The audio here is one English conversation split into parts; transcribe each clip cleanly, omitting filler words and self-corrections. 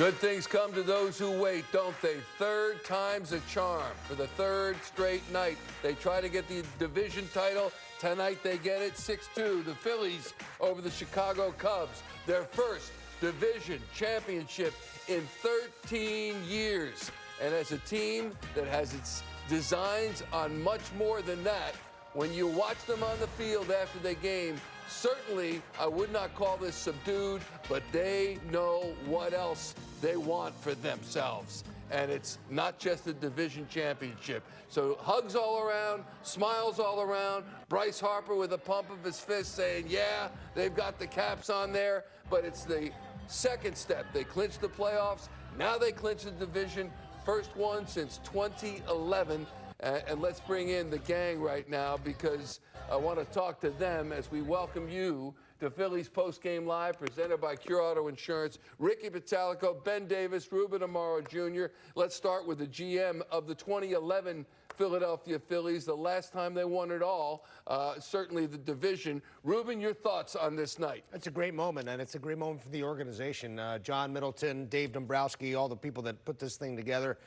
Good things come to those who wait, don't they? Third time's a charm. For the third straight night, they try to get the division title. Tonight they get it 6-2. The Phillies over the Chicago Cubs. Their first division championship in 13 years. And as a team that has its designs on much more than that, when you watch them on the field after the game, certainly I would not call this subdued, but they know what else they want for themselves. And it's not just the division championship. So hugs all around, smiles all around. Bryce Harper with a pump of his fist saying, yeah, they've got the Caps on there, but it's the second step. They clinched the playoffs. Now they clinch the division. First one since 2011. And let's bring in the gang right now because I want to talk to them as we welcome you to Phillies Postgame Live, presented by Cure Auto Insurance. Ricky Pitalico, Ben Davis, Ruben Amaro Jr. Let's start with the GM of the 2011 Philadelphia Phillies, the last time they won it all, certainly the division. Ruben, your thoughts on this night? It's a great moment, and it's a great moment for the organization. John Middleton, Dave Dombrowski, all the people that put this thing together.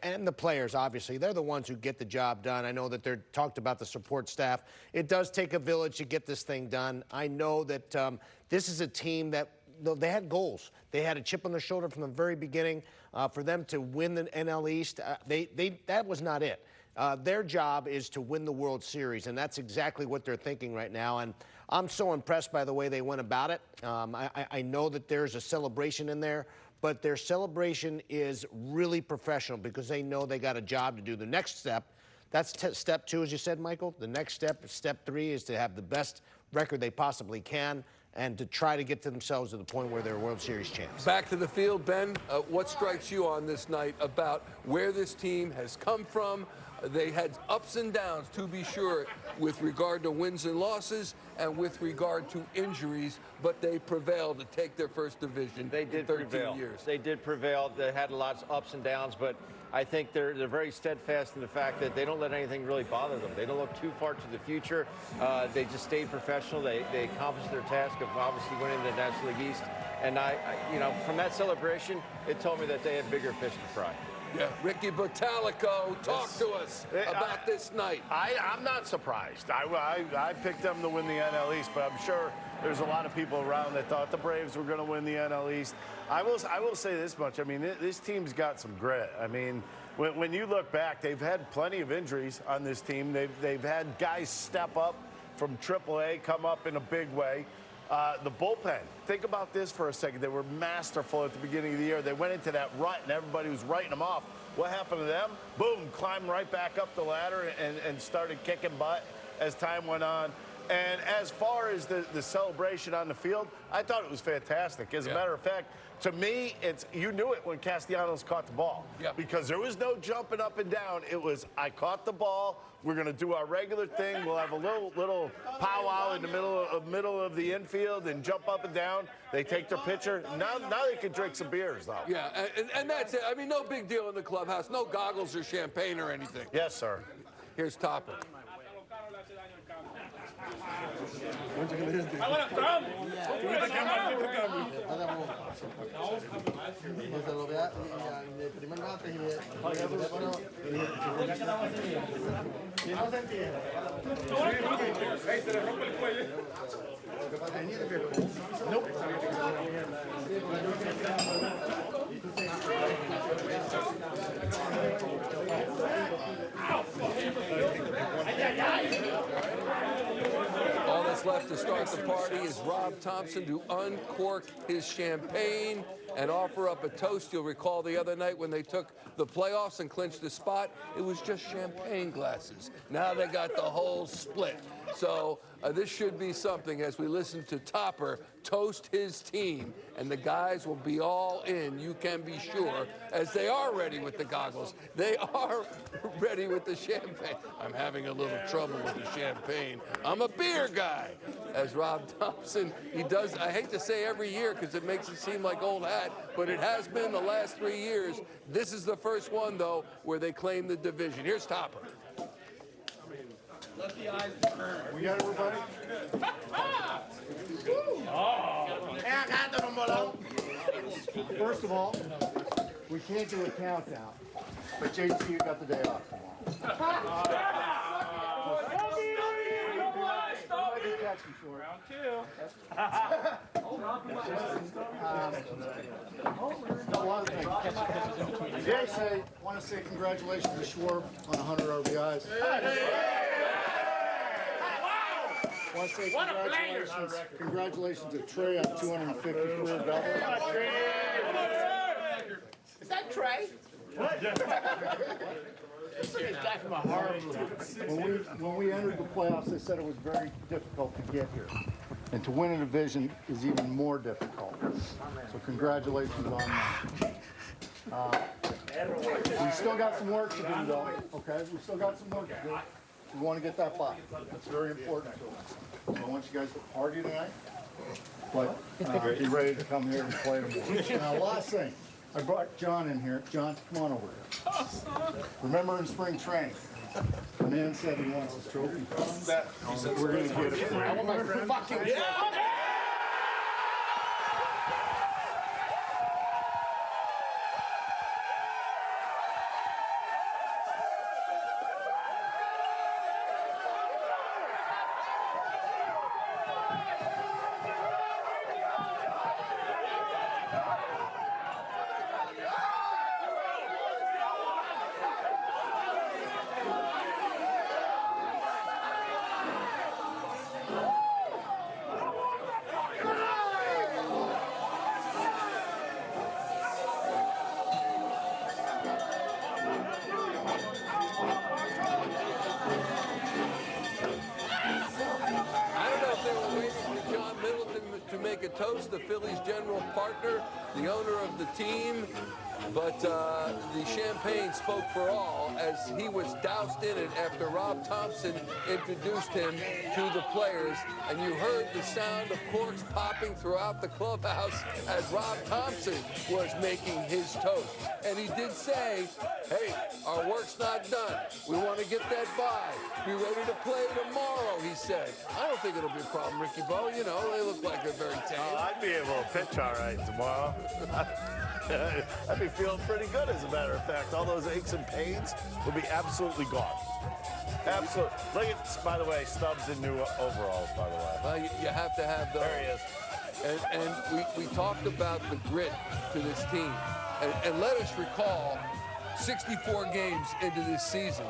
And the players, obviously, they're the ones who get the job done. I know that they're talked about the support staff. It does take a village to get this thing done. I know that this is a team that they had goals. They had a chip on their shoulder from the very beginning. For them to win the NL East, that was not it. Their job is to win the World Series, and that's exactly what they're thinking right now. And I'm so impressed by the way they went about it. I know that there's a celebration in there, but their celebration is really professional because they know they got a job to do. The next step, that's step 2, as you said, Michael. The next step 3, is to have the best record they possibly can and to try to get to themselves to the point where they're World Series champs. Back to the field, Ben. What strikes you on this night about where this team has come from? They had ups and downs, to be sure, with regard to wins and losses and with regard to injuries, but they prevailed to take their first division. They did in 13 prevail. years. They did prevail. They had lots of ups and downs, but I think they're very steadfast in the fact that they don't let anything really bother them. They don't look too far to the future. They just stayed professional. They accomplished their task of obviously winning the National League East. And from that celebration, it told me that they had bigger fish to fry. Yeah, Ricky Pitalico, talk to us about this night. I'm not surprised. I picked them to win the NL East, but I'm sure there's a lot of people around that thought the Braves were going to win the NL East. I will say this much. I mean, this team's got some grit. I mean, when you look back, they've had plenty of injuries on this team. They've had guys step up from AAA, come up in a big way. The bullpen, think about this for a second. They were masterful at the beginning of the year. They went into that rut, and everybody was writing them off. What happened to them? Boom, climbed right back up the ladder and started kicking butt as time went on. And as far as the celebration on the field, I thought it was fantastic. As a matter of fact, to me, you knew it when Castellanos caught the ball. Because there was no jumping up and down. It was, I caught the ball. We're going to do our regular thing. We'll have a little powwow in the middle of the infield and jump up and down. They take their pitcher. Now they can drink some beers, though. Yeah, and that's it. I mean, no big deal in the clubhouse. No goggles or champagne or anything. Yes, sir. Here's Topper. All that's left to start the party is Rob Thompson to uncork his champagne and offer up a toast. You'll recall the other night when they took the playoffs and clinched the spot, it was just champagne glasses. Now they got the whole split. So this should be something as we listen to Topper toast his team, and the guys will be all in, you can be sure, as they are ready with the goggles. They are ready with the champagne. I'm having a little trouble with the champagne. I'm a beer guy. As Rob Thompson, he does, I hate to say every year because it makes it seem like old hat, but it has been the last 3 years. This is the first one, though, where they claim the division. Here's Topper. Let the eyes burn. We got it, everybody? Oh. First of all, we can't do a countdown. But JT, you got the day off tomorrow. Round two. A lot of things. JC, want to say congratulations to Schwarb on 100 RBIs. Want to say congratulations to Trey on 250 career doubles. Is that Trey? When we entered the playoffs, they said it was very difficult to get here. And to win a division is even more difficult. So congratulations on that. We still got some work to do, though, okay? We still got some work to do. We want to get that by. That's very important to us. So I want you guys to party tonight, but be ready to come here and play tomorrow. Now, last thing. I brought John in here. John, come on over here. Remember in spring training, the man said he wants his trophy. We're going to get it. I want my fucking trophy. To make a toast, the Phillies general partner, the owner of the team, but the champagne spoke for all as he was doused in it after Rob Thompson introduced him to the players, and you heard the sound of corks popping throughout the clubhouse as Rob Thompson was making his toast. And he did say, hey, our work's not done. We want to get that by. Be ready to play tomorrow, he said. I don't think it'll be a problem, Ricky Bo. You know, they look like they're very tame. I'd be able to pitch all right tomorrow. I'd be feeling pretty good, as a matter of fact. All those aches and pains will be absolutely gone. Absolutely. Look at, by the way, Stubbs in new overalls, by the way. Well, you have to have those. There he is. And we talked about the grit to this team. And let us recall, 64 games into this season,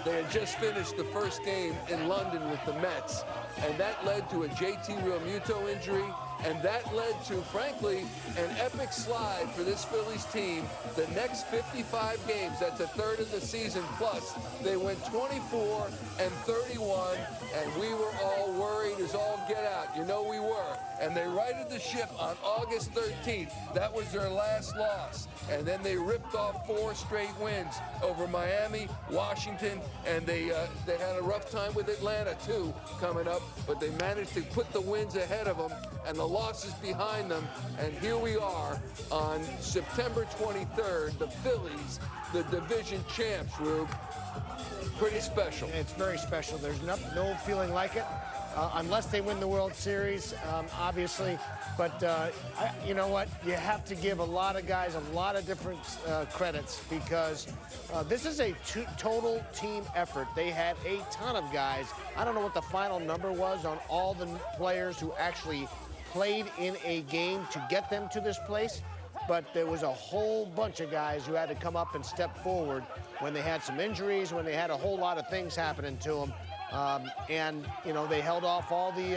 they had just finished the first game in London with the Mets, and that led to a JT Realmuto injury, and that led to, frankly, an epic slide for this Phillies team. The next 55 games, that's a third of the season plus, they went 24 and 31, and we were all worried as all get out. You know we were. And they righted the ship on August 13th. That was their last loss. And then they ripped off 4 straight wins over Miami, Washington, and they had a rough time with Atlanta, too, coming up. But they managed to put the wins ahead of them and the losses behind them. And here we are on September 23rd, the Phillies, the division champs, Rube. Pretty special. It's very special. There's no feeling like it. Unless they win the World Series, obviously. But you know what? You have to give a lot of guys a lot of different credits because this is a total team effort. They had a ton of guys. I don't know what the final number was on all the players who actually played in a game to get them to this place. But there was a whole bunch of guys who had to come up and step forward when they had some injuries, when they had a whole lot of things happening to them. And you know, they held off all the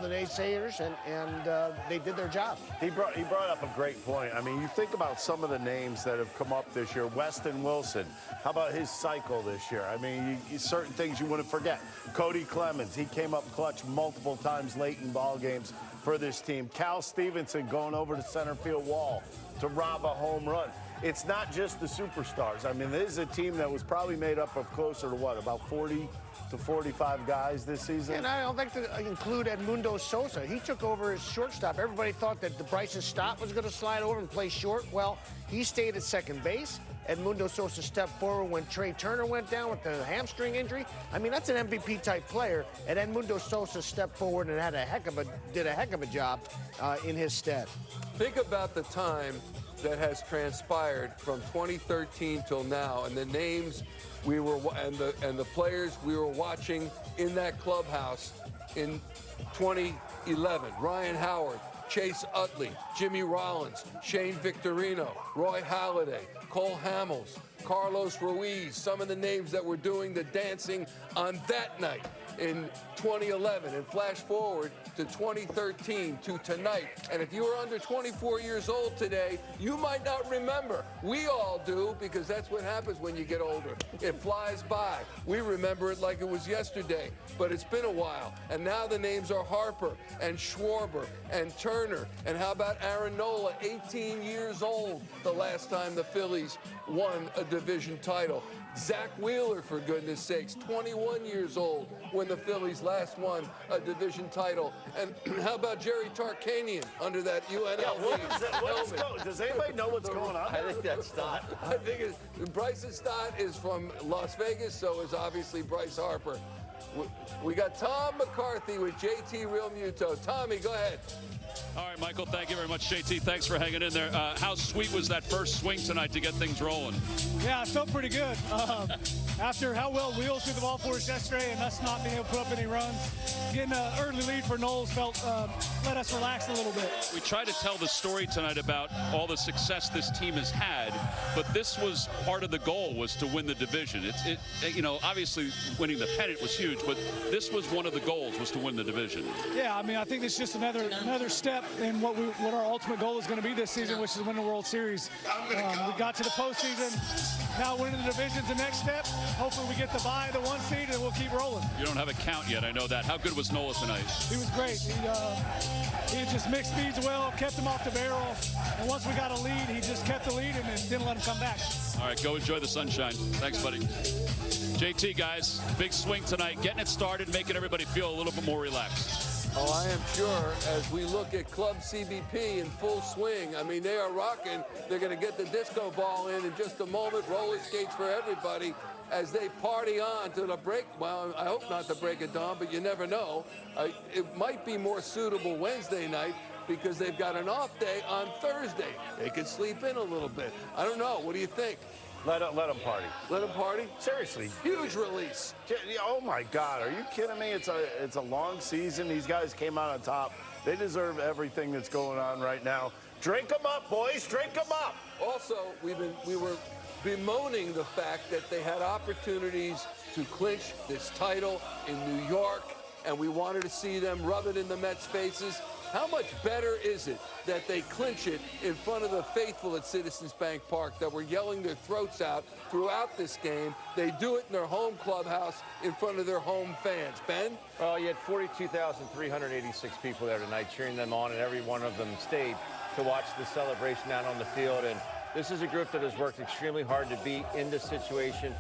naysayers, and they did their job. He brought up a great point. I mean, you think about some of the names that have come up this year. Weston Wilson, how about his cycle this year? I mean, certain things you wouldn't forget. Cody Clemens, he came up clutch multiple times late in ball games for this team. Cal Stevenson going over the center field wall to rob a home run. It's not just the superstars. I mean, this is a team that was probably made up of closer to what, about 40 to 45 guys this season? And I don't like to include Edmundo Sosa. He took over as shortstop. Everybody thought that the Bryson Stott was going to slide over and play short. Well, he stayed at second base. Edmundo Sosa stepped forward when Trey Turner went down with the hamstring injury. I mean, that's an MVP-type player, and Edmundo Sosa stepped forward and did a heck of a job in his stead. Think about the time that has transpired from 2013 till now, and the names we were and the players we were watching in that clubhouse in 2011. Ryan Howard, Chase Utley, Jimmy Rollins, Shane Victorino, Roy Halladay, Cole Hamels, Carlos Ruiz, some of the names that were doing the dancing on that night in 2011, and flash forward to 2013 to tonight. And if you are under 24 years old today, you might not remember. We all do, because that's what happens when you get older. It flies by. We remember it like it was yesterday, but it's been a while. And now the names are Harper and Schwarber and Turner. And how about Aaron Nola, 18 years old the last time the Phillies won a division title. Zach Wheeler, for goodness sakes, 21 years old when the Phillies last won a division title. And how about Jerry Tarkanian under that UNLV helmet? Does anybody know what's going on? I think that's Stott. I think Bryson Stott is from Las Vegas, so is obviously Bryce Harper. We got Tom McCarthy with JT Realmuto. Tommy, go ahead. All right, Michael, thank you very much. JT, thanks for hanging in there. How sweet was that first swing tonight to get things rolling? Yeah, it felt pretty good. After how well Wheels threw the ball for us yesterday and us not being able to put up any runs, getting an early lead for Knowles let us relax a little bit. We tried to tell the story tonight about all the success this team has had, but this was part of the goal, was to win the division. Obviously winning the pennant was huge, but this was one of the goals, was to win the division. Yeah, I mean, I think it's just another step in what our ultimate goal is going to be this season, which is win the World Series. We got to the postseason. Now winning the division's the next step. Hopefully we get the bye, the 1 seed, and we'll keep rolling. You don't have a count yet, I know that. How good was Nola tonight? He was great. He just mixed speeds well, kept him off the barrel, and once we got a lead, he just kept the lead and didn't let him come back. All right, go enjoy the sunshine. Thanks, buddy. JT, guys, big swing tonight, getting it started, making everybody feel a little bit more relaxed. Oh, I am sure, as we look at Club CBP in full swing. I mean, they are rocking. They're going to get the disco ball in just a moment. Roller skates for everybody as they party on to the break. Well, I hope not the break of dawn, but you never know. It might be more suitable Wednesday night because they've got an off day on Thursday. They could sleep in a little bit. I don't know. What do you think? Let them party. Let them party? Seriously. Huge release. Oh, my God. Are you kidding me? It's a long season. These guys came out on top. They deserve everything that's going on right now. Drink them up, boys. Drink them up. Also, we were bemoaning the fact that they had opportunities to clinch this title in New York, and we wanted to see them rub it in the Mets' faces. How much better is it that they clinch it in front of the faithful at Citizens Bank Park that were yelling their throats out throughout this game? They do it in their home clubhouse in front of their home fans. Ben? Well, you had 42,386 people there tonight cheering them on, and every one of them stayed to watch the celebration out on the field. And this is a group that has worked extremely hard to be in this situation.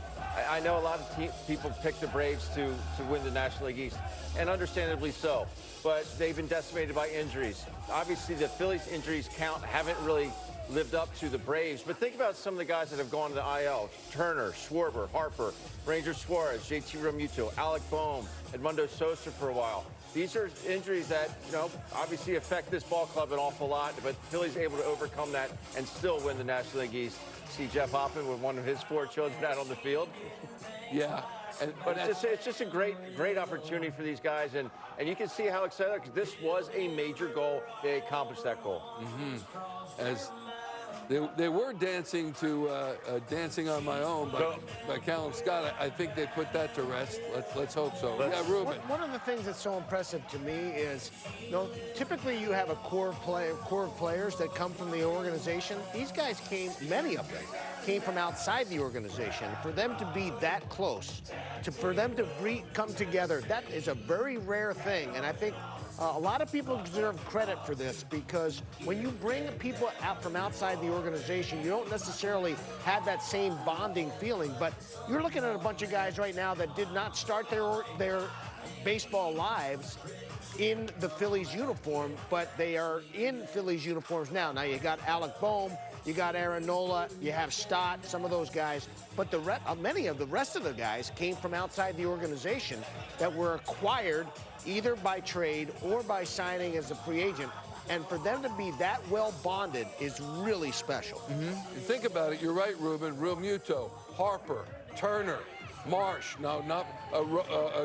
I know a lot of people picked the Braves to win the National League East, and understandably so. But they've been decimated by injuries. Obviously, the Phillies' injuries count haven't really lived up to the Braves. But think about some of the guys that have gone to the IL. Turner, Schwarber, Harper, Ranger Suarez, JT Realmuto, Alec Boehm, Edmundo Sosa for a while. These are injuries that, obviously affect this ball club an awful lot, but Phillies able to overcome that and still win the National League East. See Jeff Hoffman with one of his 4 children out on the field. Yeah. But it's just a great opportunity for these guys, and you can see how excited, because this was a major goal. They accomplished that goal. Mm-hmm. As they were dancing to Dancing on My Own by Callum Scott. I think they put that to rest. Let's hope so. Yeah, Ruben. One of the things that's so impressive to me is, typically you have a core of players that come from the organization. These guys many of them came from outside the organization. For them to be that close, for them to come together, that is a very rare thing. And I think a lot of people deserve credit for this, because when you bring people out from outside the organization, you don't necessarily have that same bonding feeling. But you're looking at a bunch of guys right now that did not start their baseball lives in the Phillies uniform, but they are in Phillies uniforms now. Now you got Alec Boehm You got Aaron Nola, you have Stott, some of those guys. But many of the rest of the guys came from outside the organization that were acquired either by trade or by signing as a free agent. And for them to be that well bonded is really special. You think about it, you're right, Ruben. Real Muto, Harper, Turner, Marsh,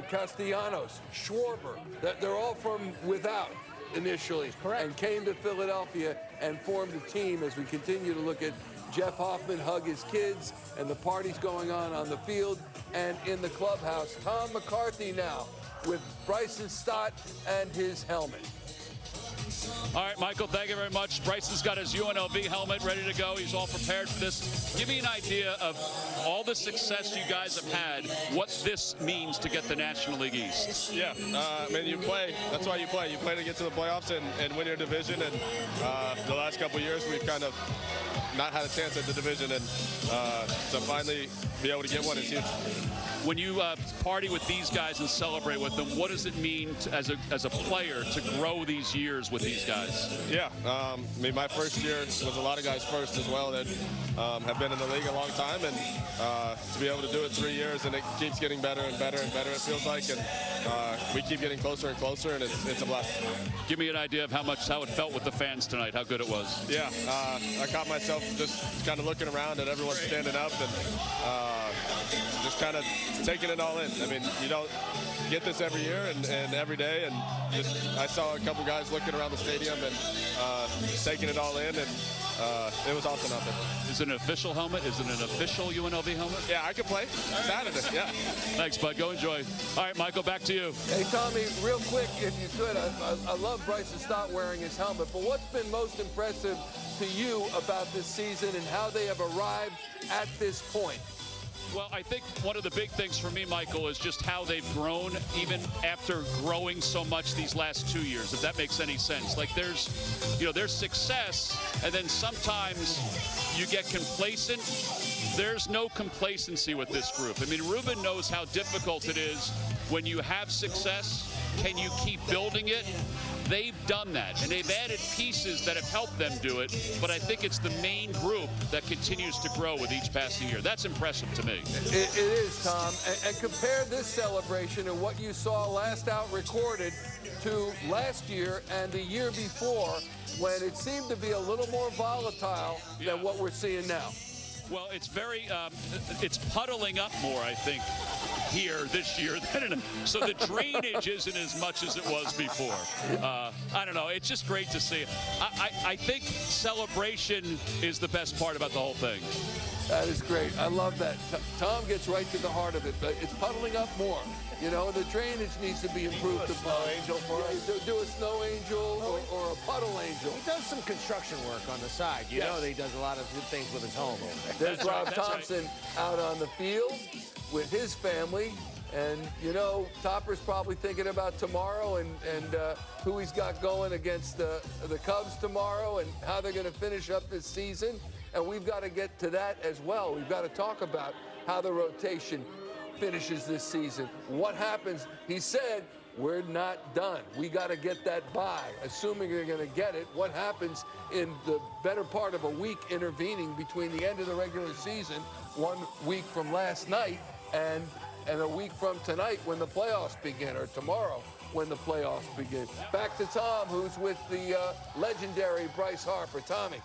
Castellanos, Schwarber. They're all from without initially. Correct. And came to Philadelphia and formed a team as we continue to look at Jeff Hoffman hug his kids and the parties going on the field and in the clubhouse. Tom McCarthy now with Bryson Stott and his helmet. All right, Michael, thank you very much. Bryson's got his UNLV helmet ready to go. He's all prepared for this. Give me an idea of all the success you guys have had, what this means to get the National League East. Yeah, I mean, you play. That's why you play. You play to get to the playoffs and win your division. And the last couple of years, we've kind of not had a chance at the division. And to finally be able to get one is huge. When you party with these guys and celebrate with them, what does it mean as a player to grow these years with these guys? Yeah, I mean, my first year was a lot of guys first as well that have been in the league a long time, and to be able to do it 3 years, and it keeps getting better and better and better, it feels like, and we keep getting closer and closer, and it's a blast. Give me an idea of how it felt with the fans tonight, how good it was. Yeah, I caught myself just kind of looking around at everyone standing up and just kind of taking it all in. I mean, you don't get this every year and every day, and I saw a couple guys looking around the stadium and just taking it all in, and it was awesome out there. Is it an official helmet? Is it an official UNLV helmet? Yeah, I can play Saturday. Yeah. Thanks, bud. Go enjoy. All right, Michael, back to you. Hey, Tommy, real quick, if you could, I love Bryson Stott wearing his helmet, but what's been most impressive to you about this season and how they have arrived at this point? Well, I think one of the big things for me, Michael, is just how they've grown even after growing so much these last 2 years, if that makes any sense. Like there's success, and then sometimes you get complacent. There's no complacency with this group. I mean, Ruben knows how difficult it is when you have success. Can you keep building it? They've done that, and they've added pieces that have helped them do it, but I think it's the main group that continues to grow with each passing year. That's impressive to me. It is, Tom, and compare this celebration and what you saw last out recorded to last year and the year before, when it seemed to be a little more volatile than what we're seeing now. Well, it's it's puddling up more, I think, here this year. So the drainage isn't as much as it was before. I don't know. It's just great to see. I think celebration is the best part about the whole thing. That is great. I love that. Tom gets right to the heart of it, but it's puddling up more. You know, the drainage needs to be improved upon. Snow angel for us. Do a snow angel or a puddle angel. He does some construction work on the side. You know that he does a lot of good things with his home over there. There's Rob Thompson out on the field with his family. And, you know, Topper's probably thinking about tomorrow and who he's got going against the Cubs tomorrow and how they're going to finish up this season. And we've got to get to that as well. We've got to talk about how the rotation finishes this season. What happens? He said, we're not done. We got to get that bye, assuming they're going to get it. What happens in the better part of a week intervening between the end of the regular season, 1 week from last night, and a week from tonight when the playoffs begin, or tomorrow when the playoffs begin. Back to Tom, who's with the legendary Bryce Harper. Tommy.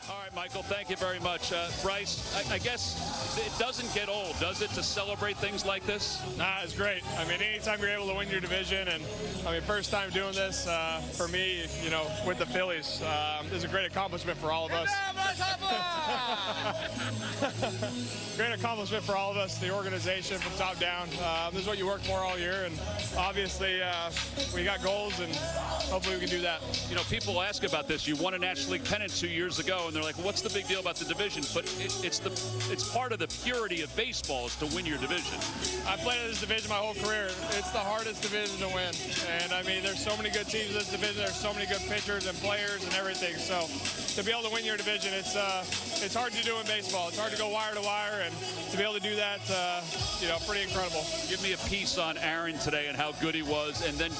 All right, Michael, thank you very much. Bryce, I guess it doesn't get old, does it, to celebrate things like this? Nah, it's great. I mean, anytime you're able to win your division, and I mean, first time doing this for me, you know, with the Phillies, is a great accomplishment for all of us. Great accomplishment for all of us, the organization from top down. This is what you work for all year, and obviously we got goals, and hopefully we can do that. You know, people ask about this. You won a National League pennant 2 years ago, and they're like, what's the big deal about the division? But it's part of the purity of baseball is to win your division. I've played in this division my whole career. It's the hardest division to win. And I mean, there's so many good teams in this division. There's so many good pitchers and players and everything. So to be able to win your division, it's hard to do in baseball. It's hard to go wire to wire, and to to be able to do that, pretty incredible. Give me a piece on Aaron today and how good he was, and then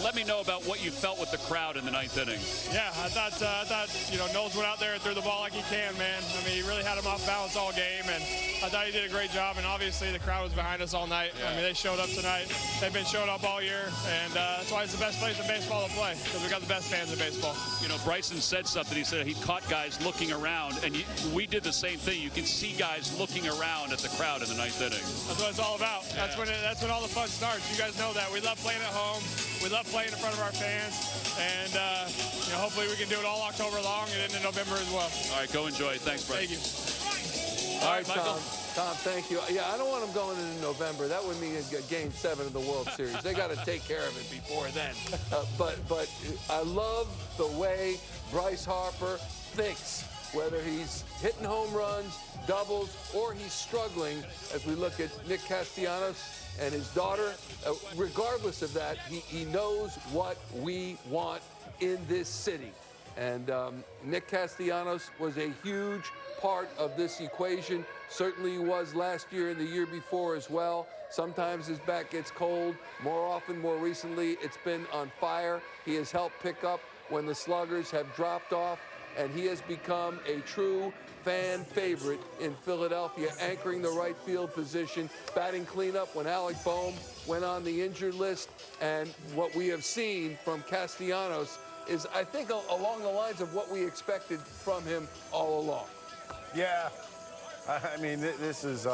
let me know about what you felt with the crowd in the 9th inning. Yeah, I thought Knowles went out there and threw the ball like he can, man. I mean, he really had him off balance all game, and I thought he did a great job. And obviously, the crowd was behind us all night. Yeah. I mean, they showed up tonight. They've been showing up all year, and that's why it's the best place in baseball to play, because we got the best fans in baseball. You know, Bryson said something. He said he caught guys looking around, and we did the same thing. You can see guys looking around at the crowd in the 9th inning. That's what it's all about. Yeah. That's when all the fun starts. You guys know that. We love playing at home. We love playing in front of our fans, and hopefully we can do it all October long and into November as well. All right, go enjoy. Thanks, Bryson. Thank you. All right, Michael. Tom, thank you. Yeah, I don't want them going into November. That would mean Game 7 of the World Series. They got to take care of it before then. But I love the way Bryce Harper thinks, whether he's hitting home runs, doubles, or he's struggling, as we look at Nick Castellanos and his daughter. Regardless of that, he knows what we want in this city. And Nick Castellanos was a huge part of this equation. Certainly he was last year and the year before as well. Sometimes his bat gets cold. More often, more recently, it's been on fire. He has helped pick up when the sluggers have dropped off, and he has become a true fan favorite in Philadelphia, anchoring the right field position, batting cleanup when Alec Boehm went on the injured list. And what we have seen from Castellanos is, I think, along the lines of what we expected from him all along. Yeah, I mean, this is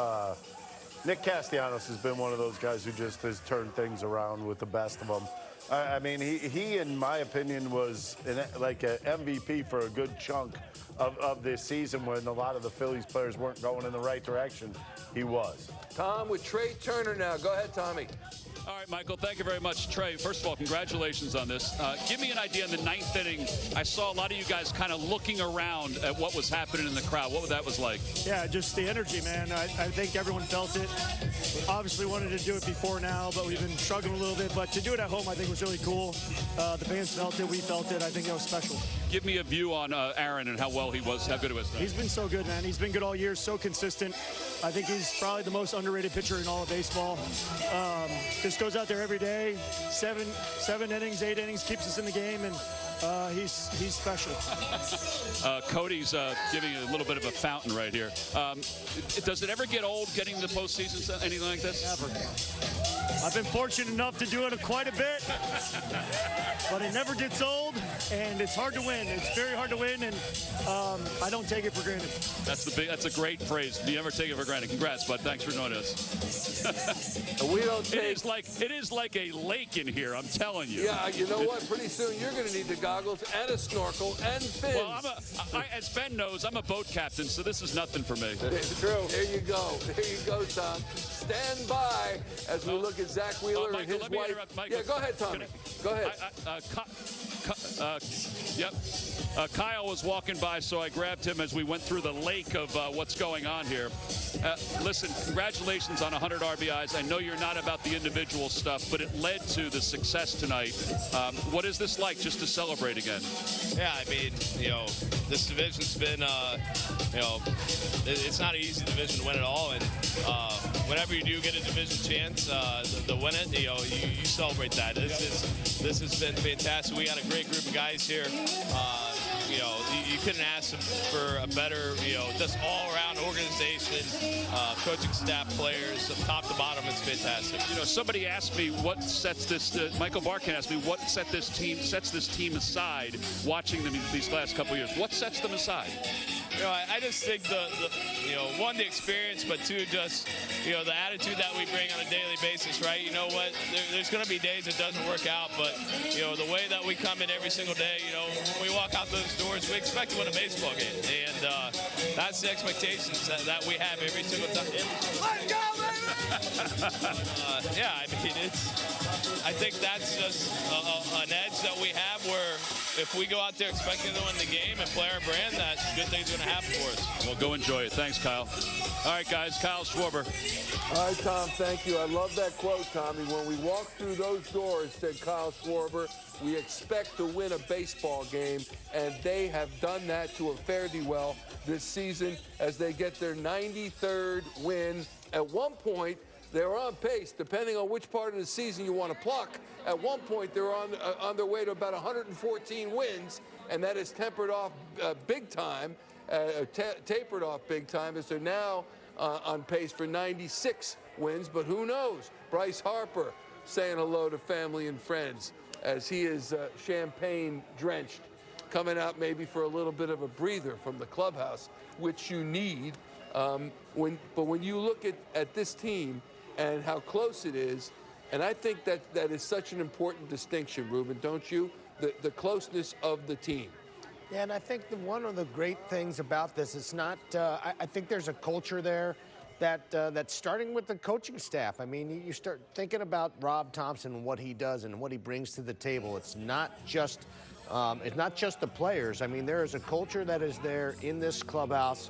Nick Castellanos has been one of those guys who just has turned things around with the best of them. I mean, he in my opinion, was like an MVP for a good chunk of this season when a lot of the Phillies players weren't going in the right direction. He was. Tom with Trey Turner now. Go ahead, Tommy. All right, Michael, thank you very much. Trey, first of all, congratulations on this. Give me an idea in the 9th inning. I saw a lot of you guys kind of looking around at what was happening in the crowd. What that was like? Yeah, just the energy, man. I think everyone felt it. Obviously wanted to do it before now, but we've been struggling a little bit. But to do it at home, I think was really cool. The fans felt it. We felt it. I think that was special. Give me a view on Aaron and how well he was, how good he was. He's been so good, man. He's been good all year, so consistent. I think he's probably the most underrated pitcher in all of baseball. Just goes out there every day, seven innings, 8 innings, keeps us in the game, and he's special. Cody's giving a little bit of a fountain right here. Does it ever get old getting the postseason, anything like this? Never. I've been fortunate enough to do it quite a bit, but it never gets old, and it's hard to win. It's very hard to win, and I don't take it for granted. That's a great phrase. Do you ever take it for granted? Congrats, bud. Thanks for joining us. We don't take... It is like a lake in here, I'm telling you. Yeah, you know what? Pretty soon you're going to need the goggles and a snorkel and fins. Well, as Ben knows, I'm a boat captain, so this is nothing for me. It's true. There you go. There you go, Tom. Stand by as we look at Zach Wheeler Michael, and his let me wife. interrupt, Michael. Yeah, go ahead, Tommy. Go ahead. Yep. Kyle was walking by, so I grabbed him as we went through the lake of what's going on here. Listen, congratulations on 100 RBIs. I know you're not about the individual stuff, but it led to the success tonight. What is this like just to celebrate again? Yeah, I mean, this division's been, it's not an easy division to win at all. And whenever you do get a division chance to win it, you celebrate that. This has been fantastic. We got a great group of guys here. You couldn't ask for a better, just all-around organization, coaching staff, players, from top to bottom. It's fantastic. Somebody asked me what sets this. Michael Barkin asked me what sets this team aside. Watching them these last couple of years, what sets them aside? I just think one, the experience, but two, just, the attitude that we bring on a daily basis, right? You know what? There's going to be days it doesn't work out, but, the way that we come in every single day, when we walk out those doors, we expect to win a baseball game. And that's the expectations that we have every single time. Let's go, baby! Yeah, I mean, I think that's just an edge that we have where, if we go out there expecting to win the game and play our brand, that good things are going to happen for us. Well, go enjoy it. Thanks, Kyle. All right, guys, Kyle Schwarber. All right, Tom, thank you. I love that quote, Tommy. When we walk through those doors, said Kyle Schwarber, we expect to win a baseball game, and they have done that to a fare-thee well this season as they get their 93rd win. At one point, they were on pace, depending on which part of the season you want to pluck. At one point, they were on their way to about 114 wins, and that is tempered off big time, tapered off big time, as they're now on pace for 96 wins. But who knows? Bryce Harper saying hello to family and friends as he is champagne-drenched, coming out maybe for a little bit of a breather from the clubhouse, which you need. But when you look at this team and how close it is, and I think that is such an important distinction, Ruben, don't you? The closeness of the team. Yeah, and I think one of the great things about this is not, I think there's a culture there that's starting with the coaching staff. I mean, you start thinking about Rob Thompson and what he does and what he brings to the table. It's not just the players. I mean, there is a culture that is there in this clubhouse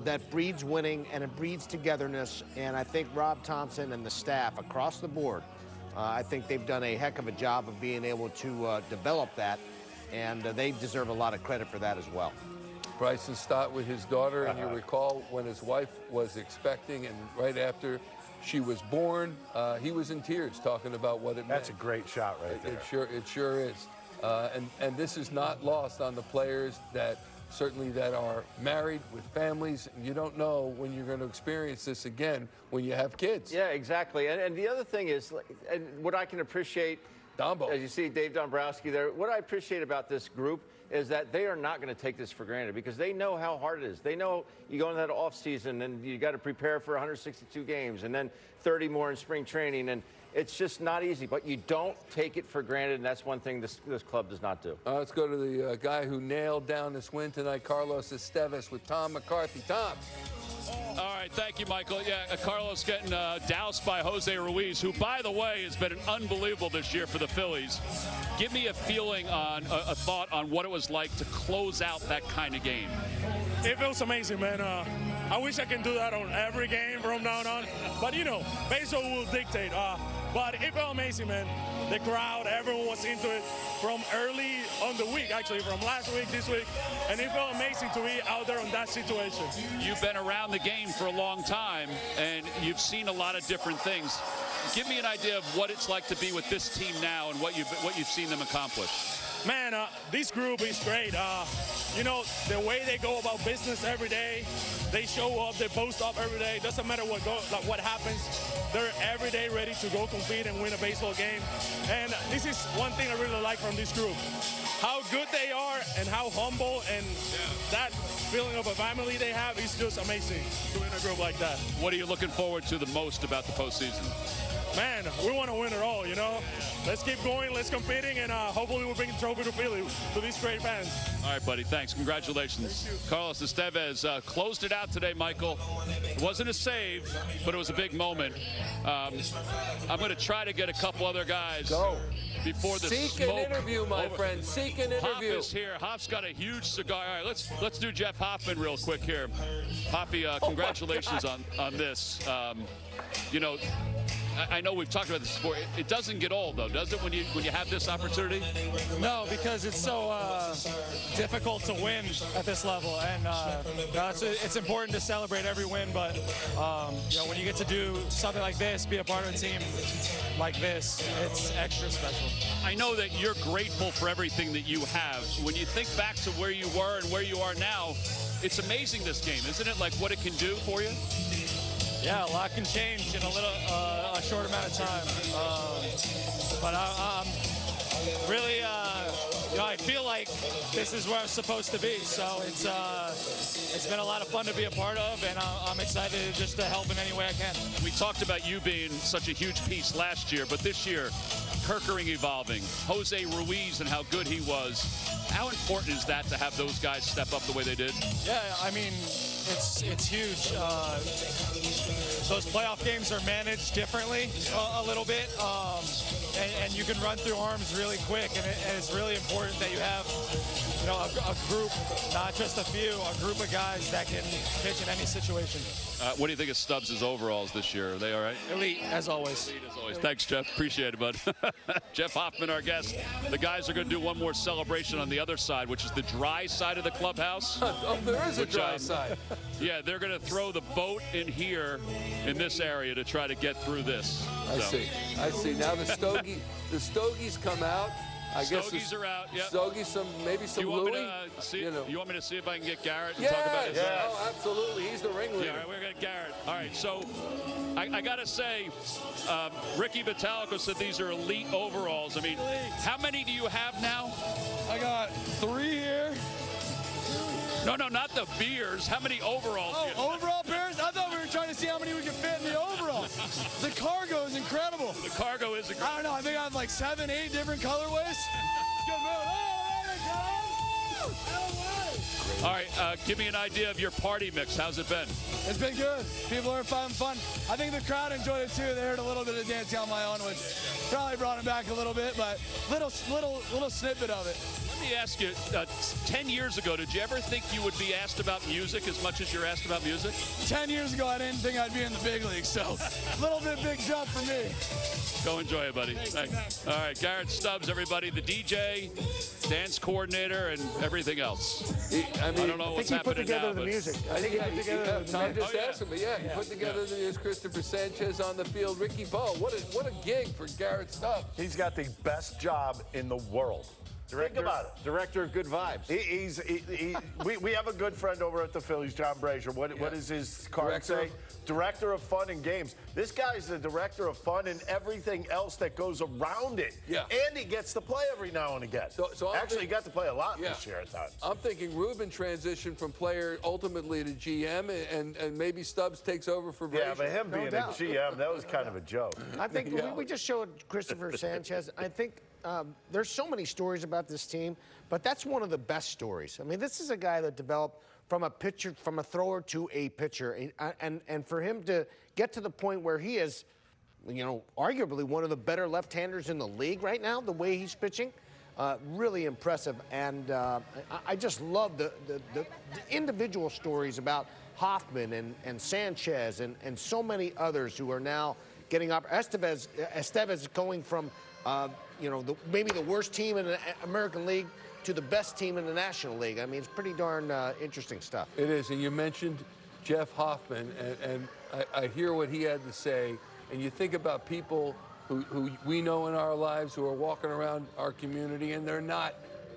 that breeds winning and it breeds togetherness. And I think Rob Thompson and the staff across the board, I think they've done a heck of a job of being able to develop that. And they deserve a lot of credit for that as well. Bryson Stott with his daughter, and you recall when his wife was expecting, and right after she was born, he was in tears talking about what it meant. That's a great shot right there. It sure is. And this is not lost on the players that are married with families. You don't know when you're going to experience this again when you have kids. Yeah, exactly. And the other thing is, and what I can appreciate, Dombo, as you see Dave Dombrowski there, what I appreciate about this group is that they are not going to take this for granted because they know how hard it is. They know you go into that off season and you got to prepare for 162 games and then 30 more in spring training, and it's just not easy. But you don't take it for granted, and that's one thing this club does not do. Let's go to the guy who nailed down this win tonight, Carlos Estevez, with Tom McCarthy. Tom. All right, thank you, Michael. Yeah, Carlos getting doused by Jose Ruiz, who, by the way, has been unbelievable this year for the Phillies. Give me a feeling on, a thought on what it was like to close out that kind of game. It feels amazing, man. I wish I can do that on every game from now on. But, you know, baseball will dictate. But it felt amazing, man. The crowd, everyone was into it from early on the week, actually, from last week, this week. And it felt amazing to be out there on that situation. You've been around the game for a long time, and you've seen a lot of different things. Give me an idea of what it's like to be with this team now and what you've seen them accomplish. Man, this group is great. You know, the way they go about business every day, they show up, they post up every day. Doesn't matter what happens. They're every day ready to go compete and win a baseball game. And this is one thing I really like from this group. How good they are and how humble, and that feeling of a family they have is just amazing to win a group like that. What are you looking forward to the most about the postseason? Man, we want to win it all, you know. Let's keep going, let's competing, and hopefully we'll bring the trophy to Philly, to these great fans. All right, buddy, thanks. Congratulations. Carlos Estevez closed it out today, Michael. It wasn't a save, but it was a big moment. I'm going to try to get a couple other guys. Go. Before the Seek smoke an interview, my friend. Seek an interview. Hoff is here. Hoff's got a huge cigar. All right, let's do Jeff Hoffman real quick here. Hoffy, congratulations on this. You know, I know we've talked about this before. It doesn't get old, though, does it, when you have this opportunity? No, because it's so difficult to win at this level, and it's important to celebrate every win. But you know, when you get to do something like this, be a part of a team like this, it's extra special. I know that you're grateful for everything that you have. When you think back to where you were and where you are now, it's amazing, this game, isn't it? Like what it can do for you. Yeah, a lot can change in a short amount of time. But I'm really, you know, I feel like this is where I'm supposed to be. So it's been a lot of fun to be a part of, and I'm excited just to help in any way I can. We talked about you being such a huge piece last year, but this year, Kerkering evolving, Jose Ruiz and how good he was. How important is that to have those guys step up the way they did? Yeah, I mean, it's huge. Those playoff games are managed differently a little bit. and you can run through arms really quick, and it's really important that you have, you know, a group, not just a few, a group of guys that can pitch in any situation. What do you think of Stubbs' overalls this year? Are they all right? Elite, as always. Elite as always. Thanks, Jeff. Appreciate it, bud. Jeff Hoffman, our guest. The guys are going to do one more celebration on the other side, which is the dry side of the clubhouse. Oh, there is a dry side. Yeah, they're going to throw the boat in here in this area to try to get through this. I see. Now the Stogies come out. I guess Stogies are out. Yep. Stogies, maybe some Louis. You want me to see if I can get Garrett and yeah, talk about it? Yeah, oh, absolutely. He's the ringleader. Yeah, all right, we're going to get Garrett. All right, so I got to say, Ricky Vitalico said these are elite overalls. I mean, how many do you have now? I got 3 here. No, not the beers. How many overalls? Oh, overall pairs? I thought we were trying to see how many we could fit in the overalls. The cargo is incredible. The cargo is incredible. I don't know. I think I have like 7, 8 different colorways. Good move. All right, give me an idea of your party mix. How's it been? It's been good. People are having fun. I think the crowd enjoyed it too. They heard a little bit of Dancing on My Own, which probably brought it back a little bit, but little snippet of it. Let me ask you, 10 years ago, did you ever think you would be asked about music as much as you're asked about music? 10 years ago, I didn't think I'd be in the big league, so a little bit big jump for me. Go enjoy it, buddy. Thanks. All right, Garrett Stubbs, everybody, the DJ, dance coordinator, and everything else. I don't know what's happening now. The music. I think he put together the music. Tom just asked him, but yeah, he put together the music. Christopher Sanchez on the field. Ricky Bowe. What a gig for Garrett Stubbs. He's got the best job in the world. Think about it. Director of Good Vibes. We have a good friend over at the Phillies, John Brazier. What does his card say? Director of Fun and Games. This guy's the director of fun and everything else that goes around it. Yeah. And he gets to play every now and again. So actually, he got to play a lot this year at times. I'm thinking Ruben transitioned from player ultimately to GM, and maybe Stubbs takes over for Brazier. Yeah, but him being a GM, that was kind of a joke. I think we just showed Christopher Sanchez. I think there's so many stories about this team, but that's one of the best stories. I mean, this is a guy that developed from a pitcher, from a thrower to a pitcher, and for him to get to the point where he is, arguably one of the better left-handers in the league right now, the way he's pitching, really impressive. And I just love the individual stories about Hoffman and Sanchez and so many others who are now getting up. Estevez going from maybe the worst team in the American League to the best team in the National League. I mean, it's pretty darn interesting stuff. It is, and you mentioned Jeff Hoffman, and I hear what he had to say, and you think about people who we know in our lives who are walking around our community, and they're not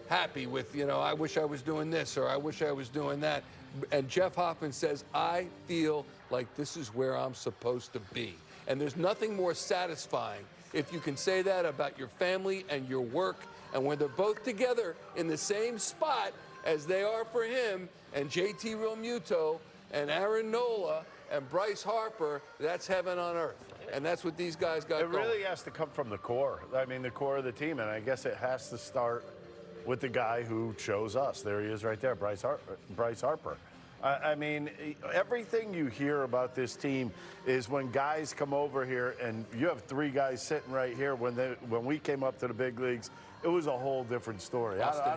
happy with, I wish I was doing this, or I wish I was doing that. And Jeff Hoffman says, I feel like this is where I'm supposed to be. And there's nothing more satisfying if you can say that about your family and your work, and when they're both together in the same spot as they are for him and JT Realmuto and Aaron Nola and Bryce Harper, that's heaven on earth. And that's what these guys got going. It really has to come from the core. I mean, the core of the team, and I guess it has to start with the guy who chose us. There he is right there, Bryce Harper. I mean, everything you hear about this team is when guys come over here, and you have 3 guys sitting right here. When we came up to the big leagues, it was a whole different story. I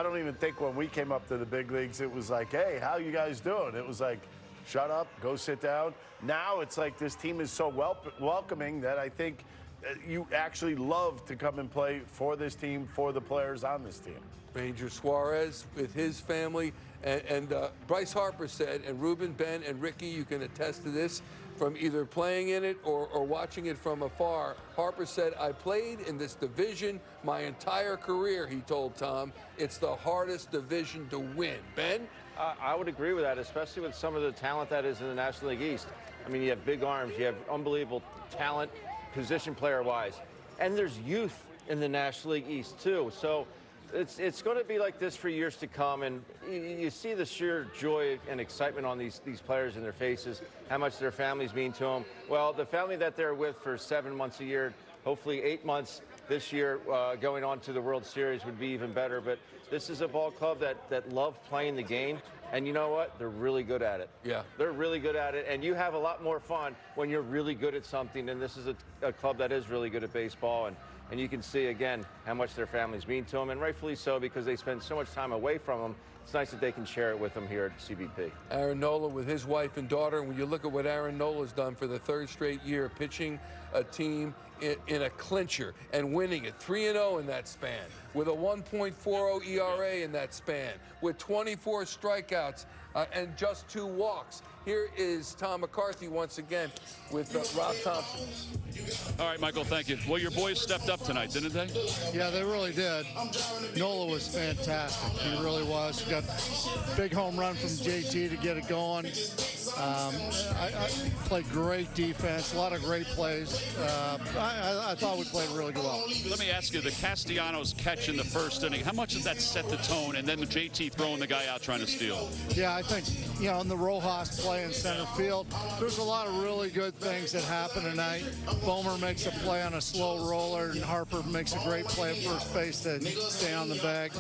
don't even think when we came up to the big leagues, it was like, hey, how you guys doing? It was like, shut up, go sit down. Now it's like this team is so welcoming that I think you actually love to come and play for this team, for the players on this team. Ranger Suarez with his family. And Bryce Harper said, and Ruben, Ben, and Ricky, you can attest to this, from either playing in it or watching it from afar. Harper said, I played in this division my entire career, he told Tom. It's the hardest division to win. Ben? I would agree with that, especially with some of the talent that is in the National League East. I mean, you have big arms, you have unbelievable talent, position player-wise. And there's youth in the National League East, too. So it's going to be like this for years to come, and you see the sheer joy and excitement on these players in their faces, how much their families mean to them. Well, the family that they're with for 7 months a year, hopefully 8 months this year, going on to the World Series would be even better. But this is a ball club that love playing the game, And you know what? They're really good at it. Yeah. They're really good at it. And you have a lot more fun when you're really good at something. And this is a club that is really good at baseball. And you can see, again, how much their families mean to them. And rightfully so, because they spend so much time away from them. It's nice that they can share it with them here at CBP. Aaron Nola with his wife and daughter. And when you look at what Aaron Nola's done for the third straight year, pitching a team in a clincher and winning it 3-0 in that span, with a 1.40 ERA in that span, with 24 strikeouts and just 2 walks. Here is Tom McCarthy once again with Rob Thompson. All right, Michael, thank you. Well, your boys stepped up tonight, didn't they? Yeah, they really did. Nola was fantastic. He really was. Got a big home run from JT to get it going. I played great defense, a lot of great plays. I thought we played really well. Let me ask you, the Castellanos catch in the first inning, how much did that set the tone, and then the JT throwing the guy out trying to steal? Yeah, I think, you know, in the Rojas play in center field, there's a lot of really good things that happen tonight. Bomer makes a play on a slow roller, and Harper makes a great play at first base to stay on the bag.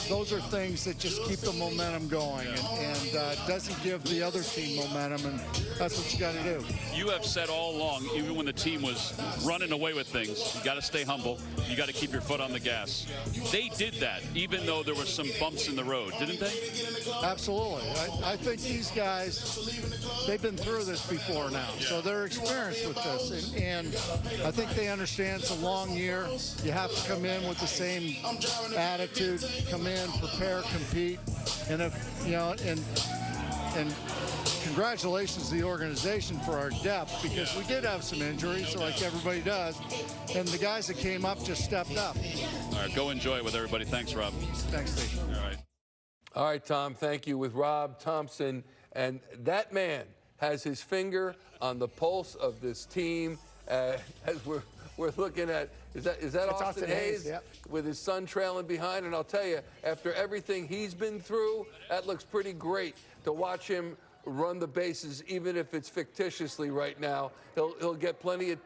Those are things that just keep the momentum going and doesn't give the other team momentum, and that's what you got to do. You have said all along, even when the team was running away with things, you got to stay humble. You got to keep your foot on the gas. They did that, even though there were some bumps in the road, didn't they? Absolutely. I think these guys, they've been through this before now, so they're experienced with this, and I think they understand it's a long year. You have to come in with the same attitude, come in, prepare, compete, and if you know, and congratulations to the organization for our depth, because we did have some injuries like everybody does, and the guys that came up just stepped up. All right, go enjoy it with everybody. Thanks, Rob. Thanks, Steve. All right. All right, Tom, thank you, with Rob Thompson. And that man has his finger on the pulse of this team as we're looking at, is that Austin Hayes? Yep. With his son trailing behind. And I'll tell you, after everything he's been through, that looks pretty great to watch him run the bases, even if it's fictitiously right now. He'll get plenty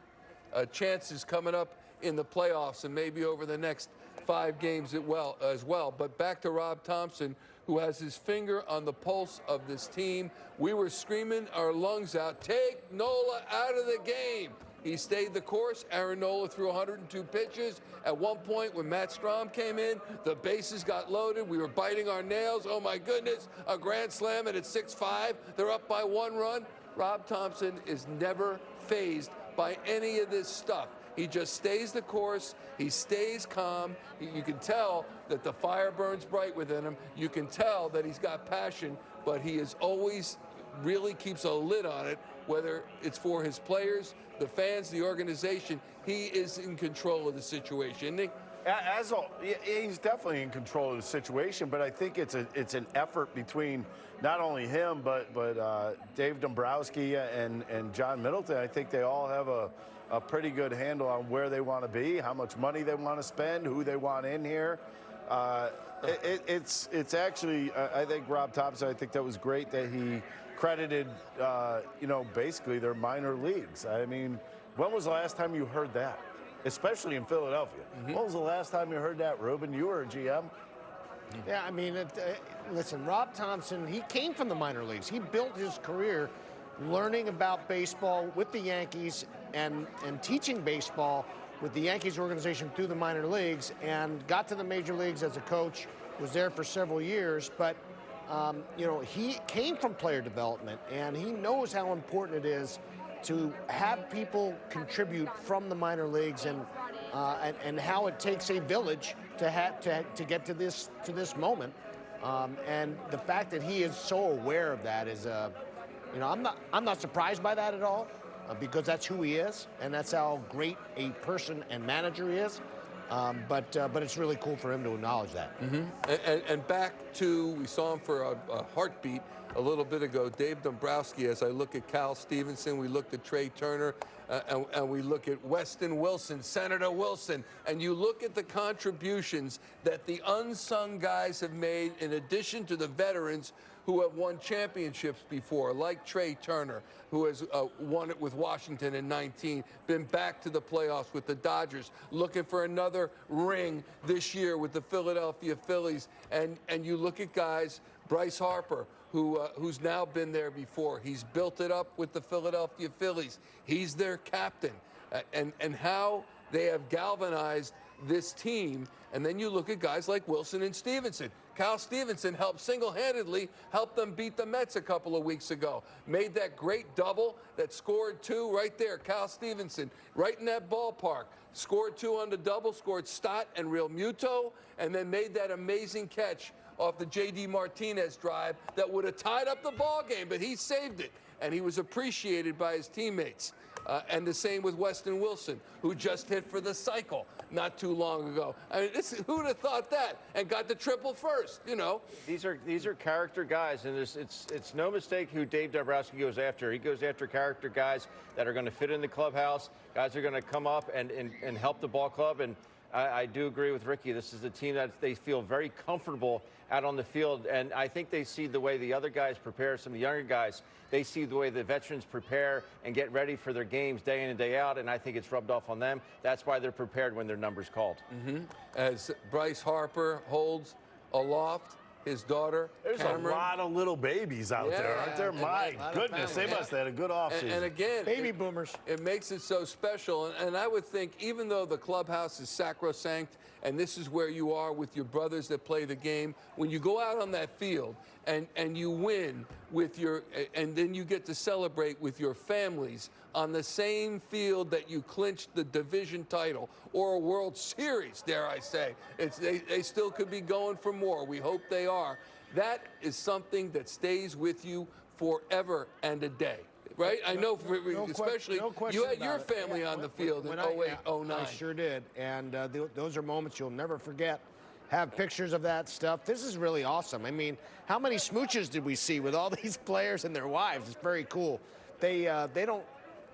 of chances coming up in the playoffs and maybe over the next 5 games as well. But back to Rob Thompson, who has his finger on the pulse of this team. We were screaming our lungs out, take Nola out of the game. He stayed the course. Aaron Nola threw 102 pitches. At one point, when Matt Strom came in, the bases got loaded. We were biting our nails. Oh, my goodness, a grand slam, and it's 6-5. They're up by 1 run. Rob Thompson is never fazed by any of this stuff. He just stays the course. He stays calm. You can tell that the fire burns bright within him. You can tell that he's got passion, but he is always really keeps a lid on it, whether it's for his players, the fans, the organization. He is in control of the situation, isn't he? He's definitely in control of the situation, but I think it's an effort between not only him but Dave Dombrowski and John Middleton. I think they all have a pretty good handle on where they want to be, how much money they want to spend, who they want in here. It's actually, I think Rob Thompson, I think that was great that he credited, basically their minor leagues. I mean, when was the last time you heard that? Especially in Philadelphia. Mm-hmm. When was the last time you heard that, Ruben? You were a GM. Yeah, I mean, listen, Rob Thompson, he came from the minor leagues. He built his career learning about baseball with the Yankees and teaching baseball with the Yankees organization through the minor leagues, and got to the major leagues as a coach, was there for several years, but he came from player development, and he knows how important it is to have people contribute from the minor leagues, and how it takes a village to get to this moment, and the fact that he is so aware of that is, I'm not surprised by that at all, because that's who he is, and that's how great a person and manager he is. But it's really cool for him to acknowledge that. Mm-hmm. And back to, we saw him for a heartbeat a little bit ago, Dave Dombrowski. As I look at Cal Stevenson, we looked at Trey Turner, and we look at Weston Wilson, Senator Wilson, and you look at the contributions that the unsung guys have made in addition to the veterans who have won championships before, like Trey Turner, who has won it with Washington in 19, been back to the playoffs with the Dodgers, looking for another ring this year with the Philadelphia Phillies. And you look at guys Bryce Harper, who's now been there before. He's built it up with the Philadelphia Phillies. He's their captain. And how they have galvanized this team. And then you look at guys like Wilson and Stevenson. Cal Stevenson helped single-handedly help them beat the Mets a couple of weeks ago. Made that great double that scored 2 right there. Cal Stevenson, right in that ballpark. Scored 2 on the double, scored Stott and Real Muto, and then made that amazing catch off the J.D. Martinez drive that would have tied up the ball game, but he saved it, and he was appreciated by his teammates. And the same with Weston Wilson, who just hit for the cycle not too long ago. I mean, who would have thought that? And got the triple first, you know. These are character guys, and it's no mistake who Dave Dombrowski goes after. He goes after character guys that are going to fit in the clubhouse, guys that are going to come up and help the ball club. And I do agree with Ricky. This is a team that they feel very comfortable out on the field, and I think they see the way the other guys prepare, some of the younger guys. They see the way the veterans prepare and get ready for their games day in and day out, and I think it's rubbed off on them. That's why they're prepared when their number's called. As Bryce Harper holds aloft his daughter, There's Cameron. a lot of little babies out there, aren't there? My goodness, they must have had a good offseason. And again, baby boomers. It makes it so special. And I would think, even though the clubhouse is sacrosanct, and this is where you are with your brothers that play the game, when you go out on that field and you win with and then you get to celebrate with your families on the same field that you clinched the division title or a World Series, dare I say. They still could be going for more. We hope they are. That is something that stays with you forever and a day. Right? I know, especially you had your family on the field in 08, 09. I sure did. And those are moments you'll never forget. Have pictures of that stuff. This is really awesome. I mean, how many smooches did we see with all these players and their wives? It's very cool. They don't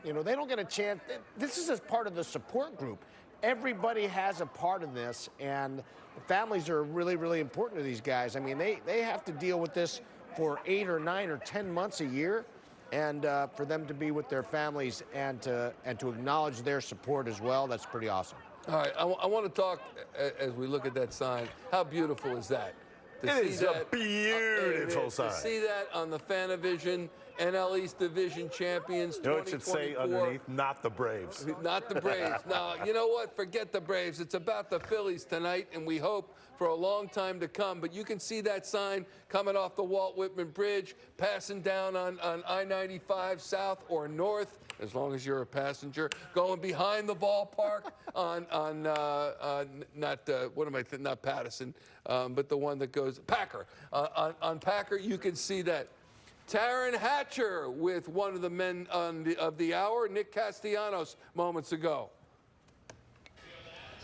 get a chance. This is as part of the support group. Everybody has a part in this, and families are really, really important to these guys. I mean, they have to deal with this for 8 or 9 or 10 months a year. And for them to be with their families and to acknowledge their support as well, that's pretty awesome. All right, I want to talk, as we look at that sign, how beautiful is that? It is a beautiful sign. To see that on the Fanavision NL East Division champions 2024. You know what it should say underneath? Not the Braves. Not the Braves. Now, you know what? Forget the Braves. It's about the Phillies tonight, and we hope for a long time to come. But you can see that sign coming off the Walt Whitman Bridge, passing down on I-95 south or north, as long as you're a passenger, going behind the ballpark not Patterson, but the one that goes Packer. On Packer, you can see that. Taryn Hatcher with one of the men of the hour, Nick Castellanos, moments ago.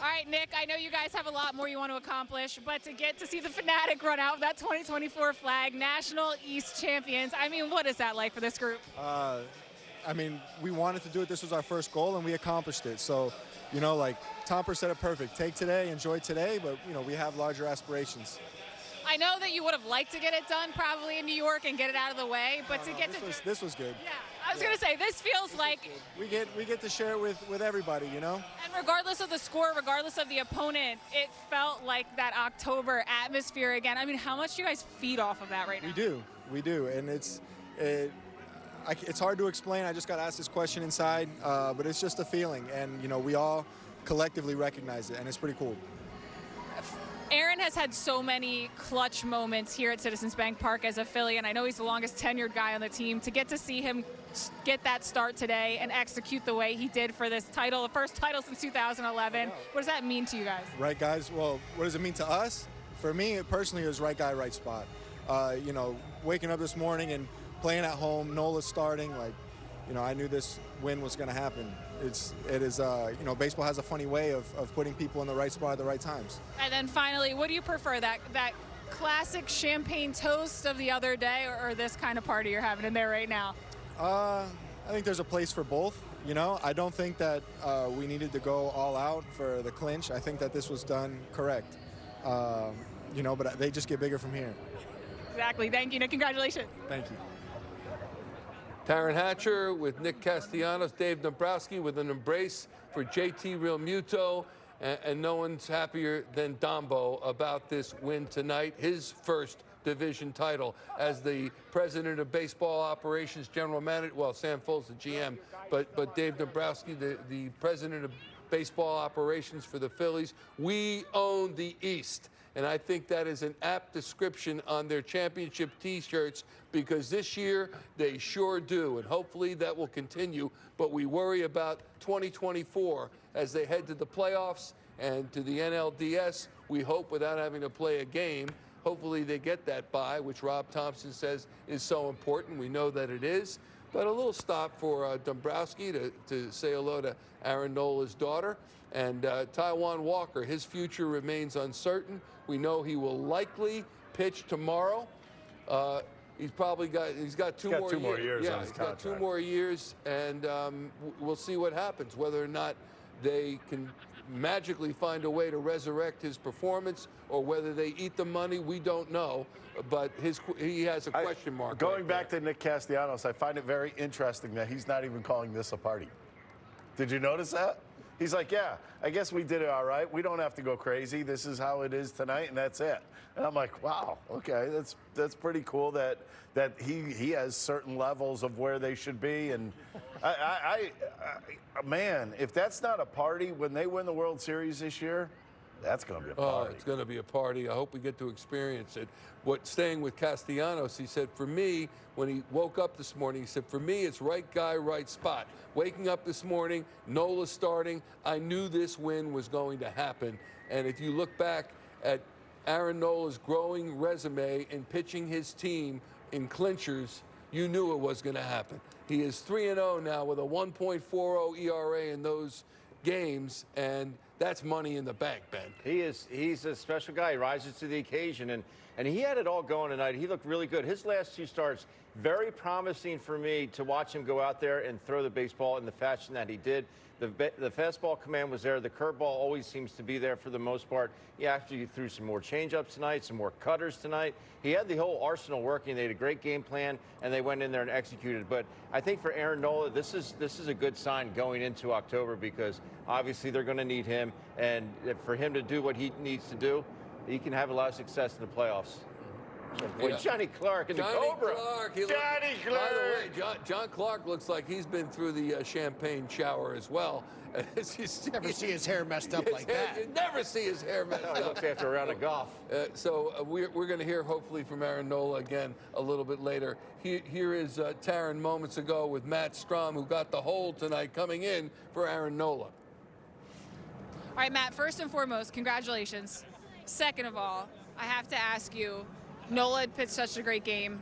All right, Nick, I know you guys have a lot more you want to accomplish, but to get to see the Fanatic run out that 2024 flag, National East champions, I mean, what is that like for this group? I mean, we wanted to do it. This was our first goal, and we accomplished it. So, you know, like Tomper said it perfect. Take today, enjoy today, but, you know, we have larger aspirations. I know that you would have liked to get it done probably in New York and get it out of the way, but this was good. Yeah, I was going to say, this feels like we get to share it with everybody, you know? And regardless of the score, regardless of the opponent, it felt like that October atmosphere again. I mean, how much do you guys feed off of that right now? We do, and it's hard to explain. I just got asked this question inside, but it's just a feeling, and, you know, we all collectively recognize it, and it's pretty cool. Aaron has had so many clutch moments here at Citizens Bank Park as a Philly, and I know he's the longest tenured guy on the team. To get to see him get that start today and execute the way he did for this title, the first title since 2011, what does that mean to you guys? Right, guys? Well, what does it mean to us? For me, personally, it was right guy, right spot. You know, waking up this morning and playing at home, Nola's starting, like, you know, I knew this win was going to happen. It is, you know, baseball has a funny way of putting people in the right spot at the right times. And then finally, what do you prefer, that classic champagne toast of the other day or this kind of party you're having in there right now? I think there's a place for both. You know, I don't think that we needed to go all out for the clinch. I think that this was done correct. You know, but they just get bigger from here. Exactly. Thank you, Nick. Congratulations. Thank you. Taryn Hatcher with Nick Castellanos, Dave Dombrowski with an embrace for JT Real Muto, and no one's happier than Dombo about this win tonight, his first division title. As the president of baseball operations, general manager, well, Sam Folt's the GM, but Dave Dombrowski, the president of baseball operations for the Phillies, we own the East. And I think that is an apt description on their championship T-shirts, because this year they sure do, and hopefully that will continue. But we worry about 2024 as they head to the playoffs and to the NLDS. We hope, without having to play a game, hopefully they get that bye, which Rob Thompson says is so important. We know that it is. But a little stop for Dombrowski to say hello to Aaron Nola's daughter. And Taijuan Walker, his future remains uncertain. We know he will likely pitch tomorrow. He's got two more years on his contract. He's got 2 more years, and we'll see what happens, whether or not they can magically find a way to resurrect his performance, or whether they eat the money, we don't know. But he has a question mark. Going back to Nick Castellanos, I find it very interesting that he's not even calling this a party. Did you notice that? He's like, yeah, I guess we did it all right. We don't have to go crazy. This is how it is tonight, and that's it. And I'm like, wow, okay, that's pretty cool that he has certain levels of where they should be. And man, if that's not a party when they win the World Series this year, that's going to be a party. Oh, it's going to be a party. I hope we get to experience it. Staying with Castellanos, he said, for me, when he woke up this morning, he said, for me, it's right guy, right spot. Waking up this morning, Nola starting, I knew this win was going to happen. And if you look back at Aaron Nola's growing resume in pitching his team in clinchers, you knew it was going to happen. He is 3-0 now with a 1.40 ERA in those games, and that's money in the bank, Ben. He's a special guy. He rises to the occasion, and he had it all going tonight. He looked really good. His last 2 starts, very promising for me to watch him go out there and throw the baseball in the fashion that he did. The fastball command was there. The curveball always seems to be there for the most part. He actually threw some more changeups tonight, some more cutters tonight. He had the whole arsenal working. They had a great game plan, and they went in there and executed. But I think for Aaron Nola, this is a good sign going into October, because obviously they're going to need him. And for him to do what he needs to do, he can have a lot of success in the playoffs. Boy, Johnny Clark and the Cobra. Johnny Clark. By the way, John Clark looks like he's been through the champagne shower as well. Never see his hair messed up like that. You never see his hair messed up. He looks after a round of golf. We're going to hear hopefully from Aaron Nola again a little bit later. Here is Taryn moments ago with Matt Strom, who got the hold tonight, coming in for Aaron Nola. All right, Matt, first and foremost, congratulations. Second of all, I have to ask you, Nola had pitched such a great game,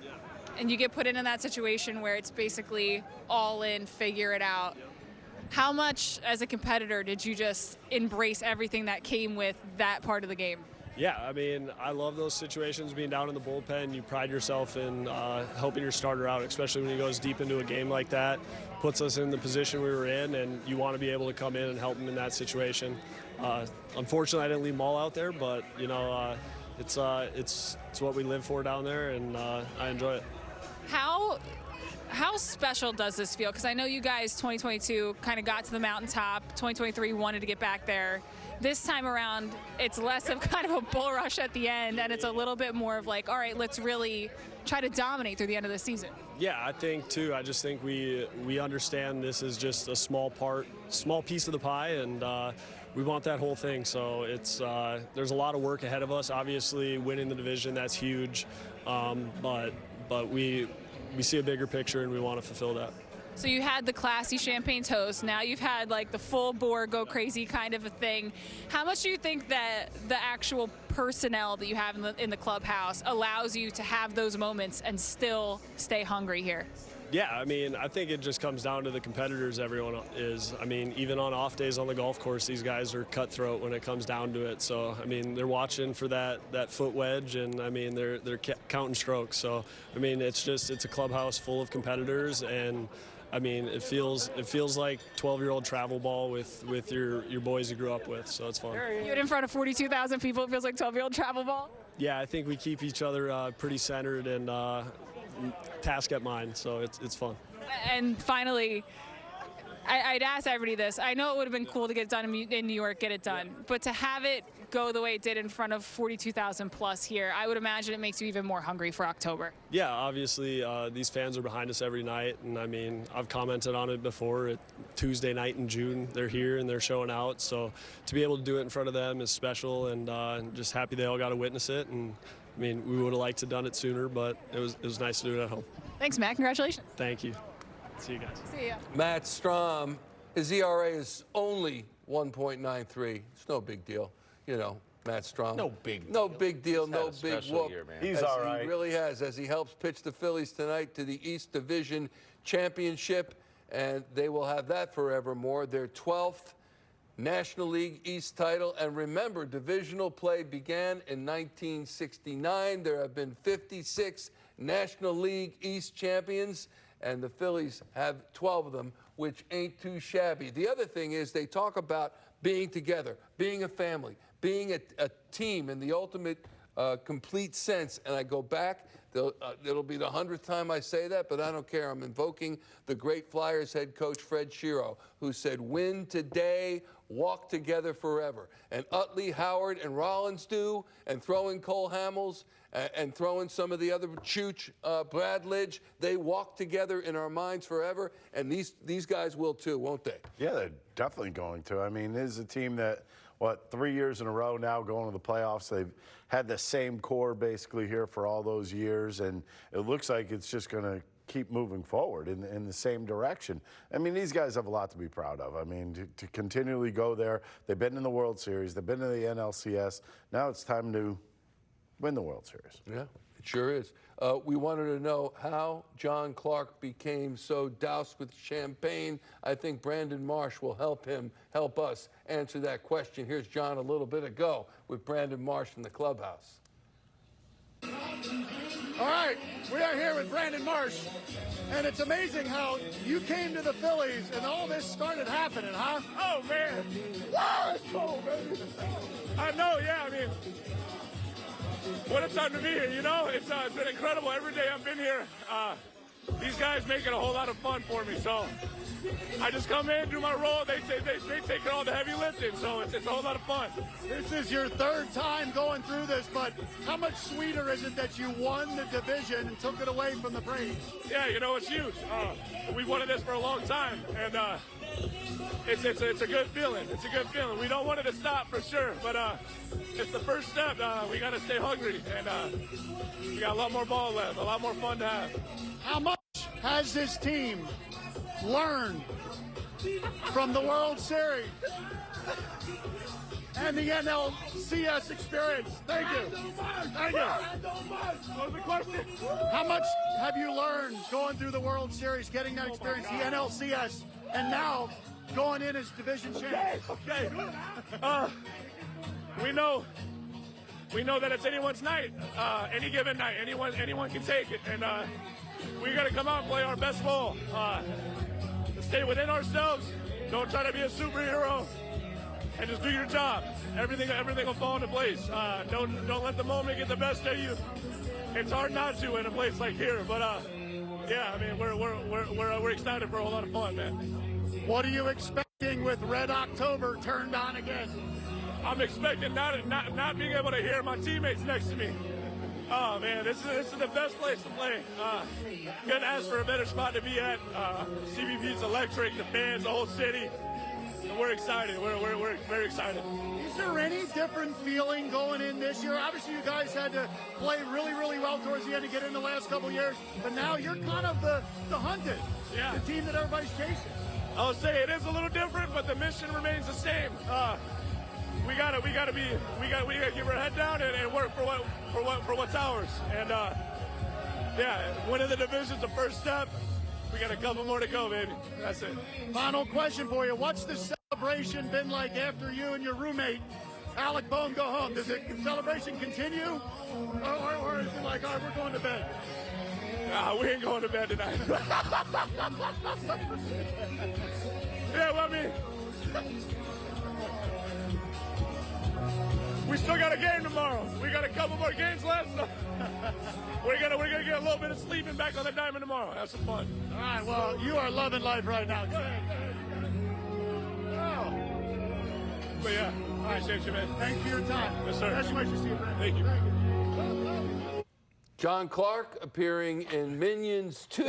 and you get put in that situation where it's basically all in, figure it out. How much, as a competitor, did you just embrace everything that came with that part of the game? Yeah, I mean, I love those situations, being down in the bullpen. You pride yourself in helping your starter out, especially when he goes deep into a game like that. Puts us in the position we were in, and you want to be able to come in and help him in that situation. Unfortunately, I didn't leave them all out there, but, you know, it's what we live for down there, and I enjoy it. How special does this feel? Because I know you guys 2022 kind of got to the mountaintop. 2023 wanted to get back there. This time around, it's less of kind of a bull rush at the end, and it's a little bit more of like, all right, let's really try to dominate through the end of the season. Yeah, I think too. I just think we understand this is just a small piece of the pie, and we want that whole thing. So it's there's a lot of work ahead of us. Obviously, winning the division, that's huge, but we see a bigger picture, and we want to fulfill that. So you had the classy champagne toast. Now you've had like the full bore, go crazy kind of a thing. How much do you think that the actual personnel that you have in the clubhouse allows you to have those moments and still stay hungry here? Yeah, I mean, I think it just comes down to the competitors everyone is. I mean, even on off days on the golf course, these guys are cutthroat when it comes down to it. So, I mean, they're watching for that foot wedge, and, I mean, they're counting strokes. So, I mean, it's a clubhouse full of competitors, and, I mean, it feels like 12-year-old travel ball with your boys you grew up with, so it's fun. You in front of 42,000 people, it feels like 12-year-old travel ball? Yeah, I think we keep each other pretty centered and task at mind, so it's fun. And finally, I'd ask everybody this. I know it would have been cool to get it done in New York, get it done. But to have it go the way it did in front of 42,000 plus here, I would imagine it makes you even more hungry for October. Yeah, obviously these fans are behind us every night. And I mean, I've commented on it before. Tuesday night in June, they're here and they're showing out. So to be able to do it in front of them is special, and just happy they all got to witness it. And I mean, we would have liked to have done it sooner, but it was nice to do it at home. Thanks, Matt. Congratulations. Thank you. See you guys. See ya. Matt Strom, his ERA is only 1.93. It's no big deal. You know, Matt Strom. No big deal. No big deal, He's had no a big special whoop. year, man. He's As all right. He really has, as he helps pitch the Phillies tonight to the East Division Championship, and they will have that forevermore. Their 12th National League East title. And remember, divisional play began in 1969. There have been 56 National League East champions, and the Phillies have 12 of them, which ain't too shabby. The other thing is they talk about being together, being a family, being a team in the ultimate complete sense. And I go back, it'll be the 100th time I say that, but I don't care. I'm invoking the great Flyers head coach Fred Shiro, who said, win today, walk together forever. And Utley, Howard, and Rollins do, and throw in Cole Hamels, and throw in some of the other Chooch, Bradledge. They walk together in our minds forever, and these guys will too, won't they? Yeah, they're definitely going to. I mean, this is a team that, 3 years in a row now going to the playoffs. They've had the same core basically here for all those years, and it looks like it's just going to keep moving forward in the same direction. I mean, these guys have a lot to be proud of. I mean, to continually go there. They've been in the World Series. They've been in the NLCS. Now it's time to win the World Series. Yeah, it sure is. We wanted to know how John Clark became so doused with champagne. I think Brandon Marsh will help us answer that question. Here's John a little bit ago with Brandon Marsh in the clubhouse. All right, we are here with Brandon Marsh, and it's amazing how you came to the Phillies and all this started happening, huh? Oh, man. Wow, it's cold, baby. I know, yeah, I mean, what a time to be here, you know? It's been incredible every day I've been here. These guys make it a whole lot of fun for me, so I just come in, do my role, they take all the heavy lifting, so it's a whole lot of fun. This is your third time going through this, but how much sweeter is it that you won the division and took it away from the Braves? Yeah, you know, it's huge. We've wanted this for a long time, and it's a good feeling. It's a good feeling. We don't want it to stop for sure, but it's the first step. We got to stay hungry, and we got a lot more ball left, a lot more fun to have. How much has this team learned from the World Series and the NLCS experience? Thank you. Thank you. What was the question? How much have you learned going through the World Series, getting that experience, the NLCS, and now going in as division champion? Okay. We know that it's anyone's night, any given night. Anyone can take it, and we got to come out and play our best ball. Stay within ourselves. Don't try to be a superhero, and just do your job. Everything will fall into place. Don't let the moment get the best of you. It's hard not to in a place like here, but yeah, I mean we're excited for a whole lot of fun, man. What are you expecting with Red October turned on again? I'm expecting not being able to hear my teammates next to me. Oh man, this is the best place to play. Couldn't ask for a better spot to be at. CBP's electric, the fans, the whole city. And we're excited. We're very excited. Is there any different feeling going in this year? Obviously, you guys had to play really, really well towards the end to get in the last couple years, but now you're kind of the hunted, the team that everybody's chasing. I'll say it is a little different, but the mission remains the same. We gotta keep our head down and work for what's ours. And yeah, winning the division's the first step. We got a couple more to go, baby. That's it. Final question for you: what's the celebration been like after you and your roommate Alec Bohm go home? Does the celebration continue, or is it like, all right, we're going to bed? Nah, we ain't going to bed tonight. Yeah, well, I mean, we still got a game tomorrow. We got a couple more games left. So we're gonna get a little bit of sleep and back on the diamond tomorrow. Have some fun. All right. Well, you are loving life right now. Go ahead. But yeah, I appreciate you, man. Thanks for your time. Yes, sir. Congratulations to you, man. Thank you. John Clark appearing in Minions 2.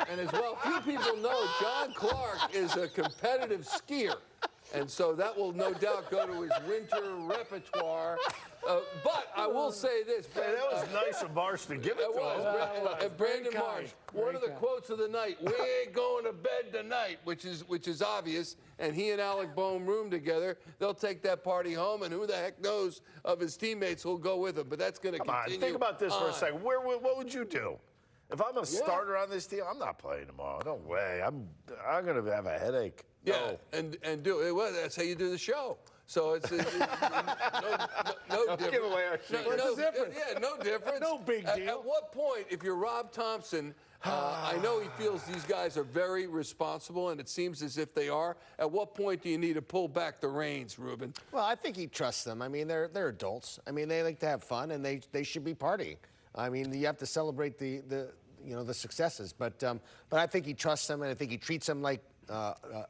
And as well, few people know John Clark is a competitive skier. And so that will no doubt go to his winter repertoire. But I will say this. Hey, that was nice of Marsh to give it to us. Brandon Marsh, one of the quotes of the night, "We ain't going to bed tonight," which is obvious. And he and Alec Boehm room together. They'll take that party home, and who the heck knows of his teammates who'll go with him. But that's going to continue. Think about this for a second. What would you do? If I'm a starter on this team, I'm not playing tomorrow. No way. I'm going to have a headache. Yeah, and do it. Well, that's how you do the show. So it's no different. Give away our shit. What's the difference? Yeah, no difference. No big deal. At what point, if you're Rob Thompson, I know he feels these guys are very responsible, and it seems as if they are. At what point do you need to pull back the reins, Ruben? Well, I think he trusts them. I mean, they're adults. I mean, they like to have fun, and they should be partying. I mean, you have to celebrate the successes, but I think he trusts them, and I think he treats them like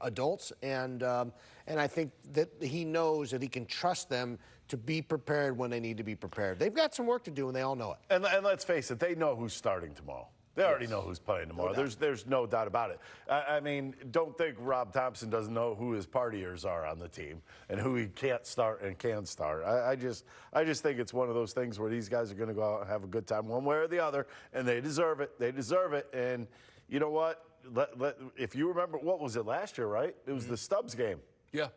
adults, and I think that he knows that he can trust them to be prepared when they need to be prepared. They've got some work to do, and they all know it. And let's face it, they know who's starting tomorrow. They already know who's playing tomorrow. There's no doubt about it. I mean, don't think Rob Thompson doesn't know who his partiers are on the team and who he can't start and can start. I just think it's one of those things where these guys are going to go out and have a good time one way or the other, and they deserve it. They deserve it. And you know what? If you remember, what was it last year, right? It was the Stubbs game. Yeah.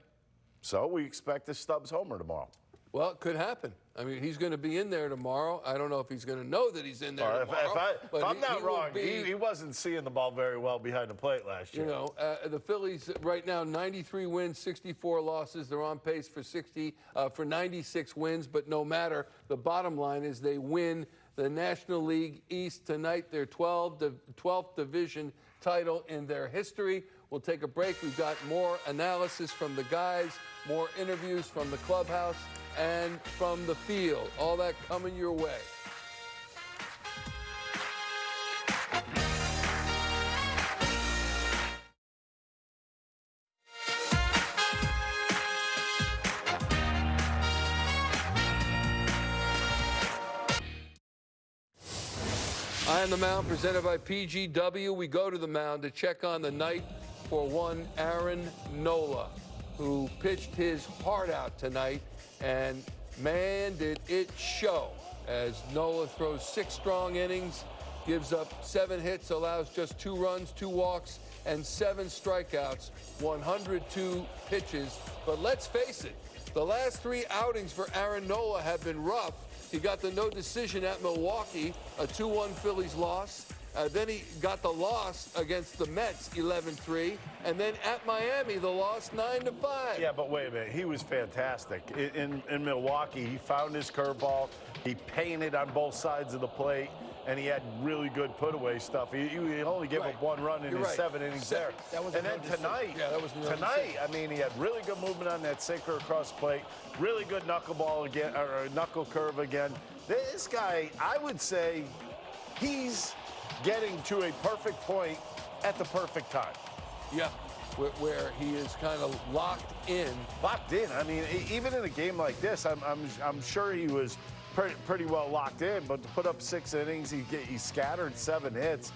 So we expect a Stubbs homer tomorrow. Well, it could happen. I mean, he's going to be in there tomorrow. I don't know if he's going to know that he's in there tomorrow. If I'm not wrong, he wasn't seeing the ball very well behind the plate last year. You know, the Phillies right now, 93 wins, 64 losses. They're on pace for 96 wins. But no matter, the bottom line is they win the National League East tonight, their 12th division title in their history. We'll take a break. We've got more analysis from the guys, more interviews from the clubhouse and from the field. All that coming your way. Eye on the Mound, presented by PGW. We go to the mound to check on the night for one Aaron Nola, who pitched his heart out tonight, and man, did it show, as Nola throws 6 strong innings, gives up 7 hits, allows just 2 runs, 2 walks, and 7 strikeouts, 102 pitches. But let's face it, the last 3 outings for Aaron Nola have been rough. He got the no decision at Milwaukee, a 2-1 Phillies loss. Then he got the loss against the Mets, 11-3. And then at Miami, the loss, 9-5. Yeah, but wait a minute. He was fantastic. In Milwaukee, he found his curveball. He painted on both sides of the plate. And he had really good put-away stuff. He only gave up 1 run in his 7 innings there. And then tonight, I mean, he had really good movement on that sinker across the plate. Really good knuckleball again, or knuckle curve again. This guy, I would say, he's getting to a perfect point at the perfect time. Yeah, where he is kind of locked in. Locked in. I mean, even in a game like this, I'm sure he was pretty well locked in, but to put up 6 innings, he scattered 7 hits.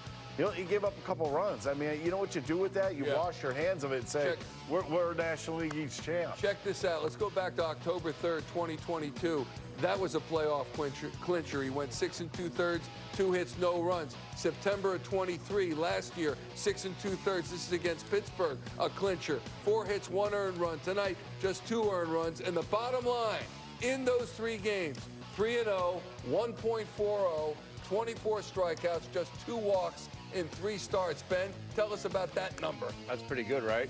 He gave up a couple runs. I mean, you know what you do with that? You wash your hands of it and say, we're National League East champs. Check this out. Let's go back to October 3rd, 2022. That was a playoff clincher. He went 6 2/3, 2 hits, no runs. September of 23, last year, 6 2/3. This is against Pittsburgh, a clincher. 4 hits, 1 earned run. Tonight, just 2 earned runs. And the bottom line, in those 3 games, 3-0, 1.40, 24 strikeouts, just 2 walks in 3 starts. Ben, tell us about that number. That's pretty good, right?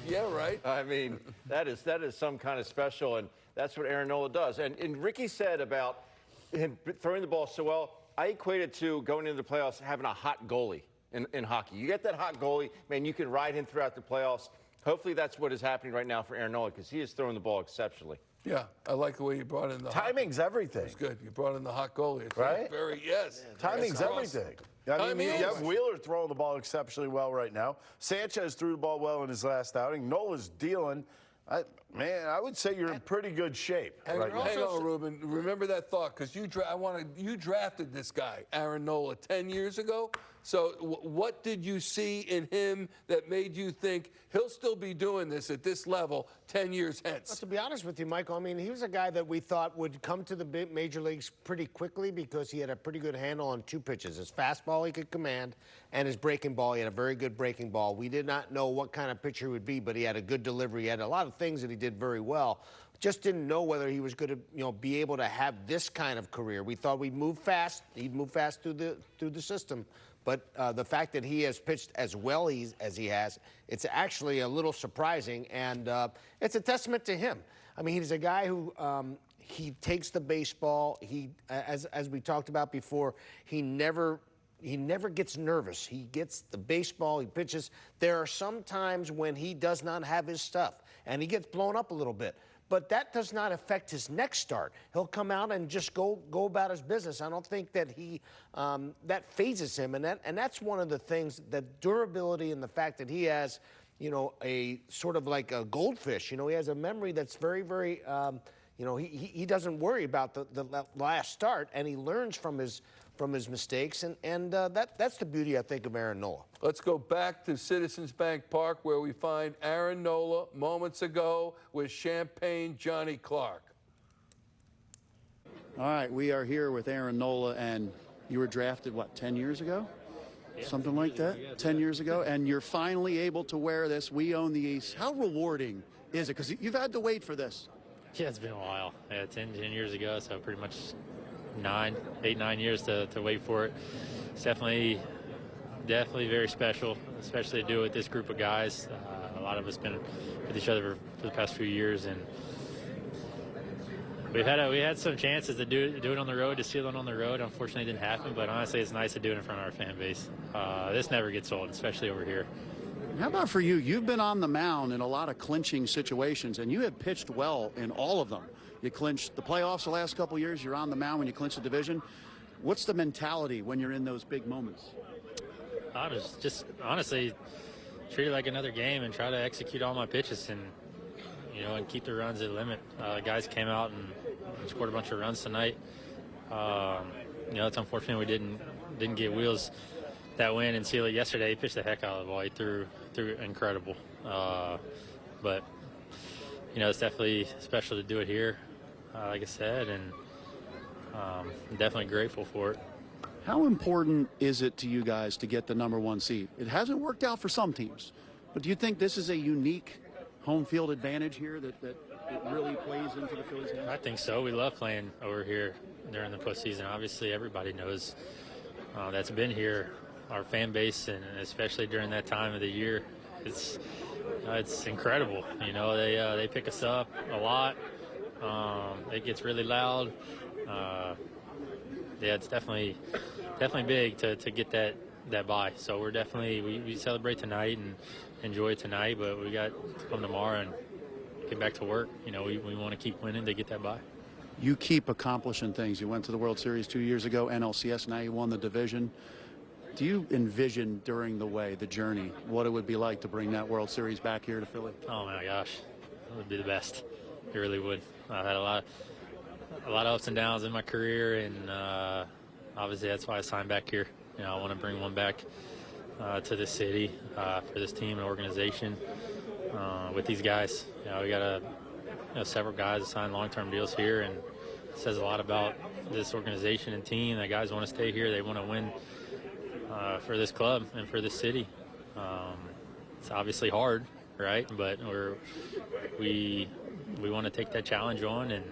Yeah, right. I mean, that is some kind of special, and that's what Aaron Nola does. And Ricky said about him throwing the ball so well, I equate it to going into the playoffs having a hot goalie in hockey. You get that hot goalie, man, you can ride him throughout the playoffs. Hopefully that's what is happening right now for Aaron Nola, because he is throwing the ball exceptionally. Yeah, I like the way you brought in the timing's everything. It's good. You brought in the hot goalie. It's right? Yes. Timing's everything. I mean, you have Wheeler throwing the ball exceptionally well right now. Sanchez threw the ball well in his last outing. Nola's dealing. I would say you're in pretty good shape right now. Hang on, Ruben. Remember that thought, because you drafted this guy, Aaron Nola, 10 years ago. So what did you see in him that made you think he'll still be doing this at this level 10 years hence? Well, to be honest with you, Michael, I mean, he was a guy that we thought would come to the major leagues pretty quickly because he had a pretty good handle on two pitches. His fastball he could command, and his breaking ball. He had a very good breaking ball. We did not know what kind of pitcher he would be, but he had a good delivery. He had a lot of things that he did very well. Just didn't know whether he was going to, be able to have this kind of career. We thought we'd move fast. He'd move fast through the system. But the fact that he has pitched as well as he has, it's actually a little surprising, and it's a testament to him. I mean, he's a guy who he takes the baseball. He, as we talked about before, he never gets nervous. He gets the baseball, he pitches. There are some times when he does not have his stuff, and he gets blown up a little bit. But that does not affect his next start. He'll come out and just go about his business. I don't think that that phases him, and that's one of the things, that durability and the fact that he has, a sort of like a goldfish. He has a memory that's very, very. He doesn't worry about the last start, and he learns from his mistakes, and that's the beauty, I think, of Aaron Nola. Let's go back to Citizens Bank Park, where we find Aaron Nola moments ago with Champagne Johnny Clark. All right, we are here with Aaron Nola, and you were drafted, 10 years ago? Yeah, something like that? 10 years ago, and you're finally able to wear this We Own the East. How rewarding is it? Because you've had to wait for this. Yeah, it's been a while. Yeah, 10 years ago, so pretty much 8, 9 years to wait for it. It's definitely very special, especially to do it with this group of guys. A lot of us been with each other for the past few years, and we had some chances to do it on the road, to seal it on the road. Unfortunately, it didn't happen, but honestly, it's nice to do it in front of our fan base. This never gets old, especially over here. How about for you? You've been on the mound in a lot of clinching situations, and you have pitched well in all of them. You clinched the playoffs the last couple of years. You're on the mound when you clinch the division. What's the mentality when you're in those big moments? I just honestly treat it like another game and try to execute all my pitches and keep the runs at the limit. Guys came out and scored a bunch of runs tonight. It's unfortunate we didn't get Wheels that win and seal it yesterday. He pitched the heck out of the ball. He threw incredible. But it's definitely special to do it here, like I said, and I'm definitely grateful for it. How important is it to you guys to get the #1 seed? It hasn't worked out for some teams, but do you think this is a unique home field advantage here that it really plays into the Phillies' hands? I think so. We love playing over here during the postseason. Obviously, everybody knows that's been here, our fan base, and especially during that time of the year. It's incredible. They pick us up a lot. It gets really loud. It's definitely big to get that bye. So we're definitely we celebrate tonight and enjoy tonight, but we got to come tomorrow and get back to work. We want to keep winning to get that bye. You keep accomplishing things. You went to the World Series 2 years ago, NLCS. Now you won the division. Do you envision during the journey, what it would be like to bring that World Series back here to Philly? Oh my gosh, it would be the best. It really would. I've had a lot of ups and downs in my career, and obviously that's why I signed back here. I want to bring one back to this city for this team and organization with these guys. We got several guys that signed long-term deals here, and it says a lot about this organization and team. The guys want to stay here. They want to win for this club and for this city. It's obviously hard, right? But we want to take that challenge on, and